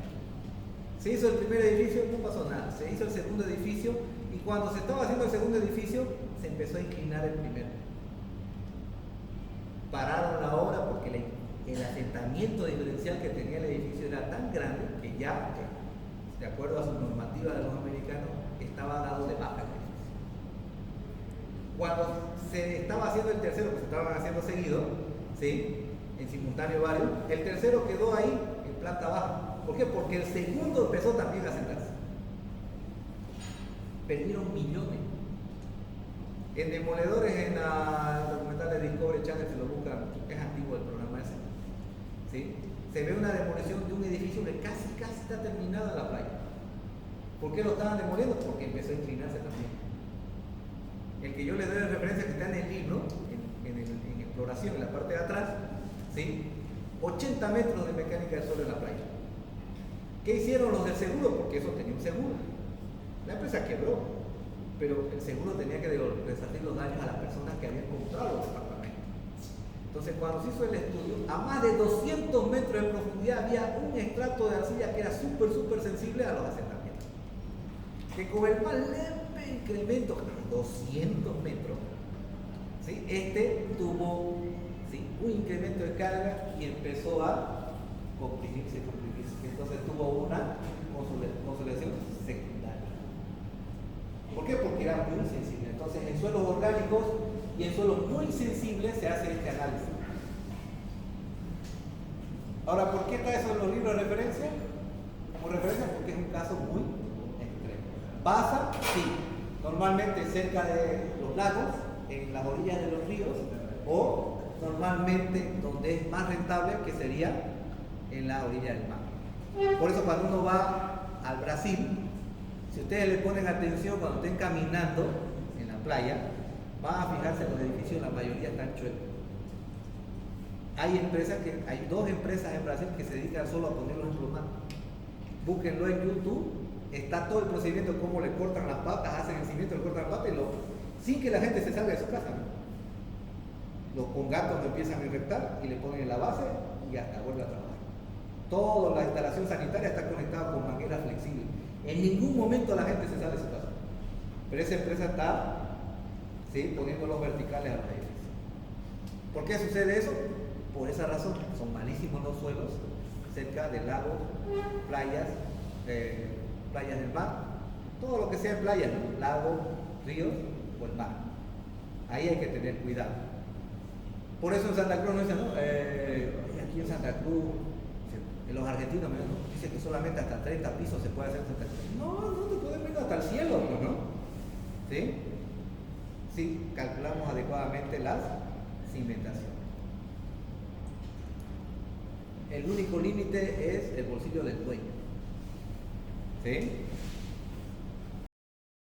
Se hizo el primer edificio, no pasó nada. Se hizo el segundo edificio y cuando se estaba haciendo el segundo edificio se empezó a inclinar el primero. Pararon la obra porque el asentamiento diferencial que tenía el edificio era tan grande que ya, de acuerdo a su normativa de los americanos, estaba dado de baja el edificio. Cuando se estaba haciendo el tercero, que se estaban haciendo seguido, ¿sí?, en simultáneo varios, el tercero quedó ahí en planta baja. ¿Por qué? Porque el segundo empezó también a asentarse. Perdieron millones. En Demoledores, en la documental de Discovery Channel, se lo buscan, es antiguo el programa ese, ¿sí?, se ve una demolición de un edificio que casi está terminado en la playa. ¿Por qué lo estaban demoliendo? Porque empezó a inclinarse también. El que yo les doy de referencia que está en el libro, en exploración, en la parte de atrás, ¿sí?, 80 metros de mecánica del suelo en la playa. ¿Qué hicieron los del seguro? Porque eso tenía un seguro. La empresa quebró, pero el seguro tenía que resarcir los daños a las personas que habían comprado los departamentos. Entonces, cuando se hizo el estudio, a más de 200 metros de profundidad había un estrato de arcilla que era súper sensible a los asentamientos. Que con el más leve incremento, 200 metros, ¿sí?, este tuvo, ¿sí?, un incremento de carga y empezó a comprimirse. Entonces tuvo una consolidación secundaria. ¿Por qué? Porque era muy sensible. Entonces en suelos orgánicos y en suelos muy sensibles se hace este análisis. Ahora, ¿por qué está eso en los libros de referencia? Como referencia porque es un caso muy extremo. Pasa, sí, normalmente cerca de los lagos, en las orillas de los ríos, o normalmente donde es más rentable, que sería en la orilla del mar. Por eso cuando uno va al Brasil, si ustedes le ponen atención cuando estén caminando en la playa, van a fijarse en los edificios, la mayoría están chuecos. Hay dos empresas en Brasil que se dedican solo a ponerlos en plumar. Búsquenlo en YouTube, está todo el procedimiento de cómo le cortan las patas, hacen el cimiento, le cortan las patas sin que la gente se salga de su casa, ¿no? Con gatos lo empiezan a infectar y le ponen en la base y hasta vuelve a trabajar. Toda la instalación sanitaria está conectada con mangueras flexibles. En ningún momento la gente se sale de su casa. Pero esa empresa está, ¿sí?, poniendo los verticales a los edificios. ¿Por qué sucede eso? Por esa razón. Son malísimos los suelos cerca de lagos, playas del mar. Todo lo que sea en playas, ¿no?, lagos, ríos o el mar. Ahí hay que tener cuidado. Por eso en Santa Cruz no dicen, ¿no? Aquí en Santa Cruz, los argentinos dicen que solamente hasta 30 pisos se puede hacer Santa Cruz. No te pueden venir hasta el cielo, ¿no? ¿Sí? si calculamos adecuadamente las cimentaciones. El único límite es el bolsillo del dueño. ¿Sí?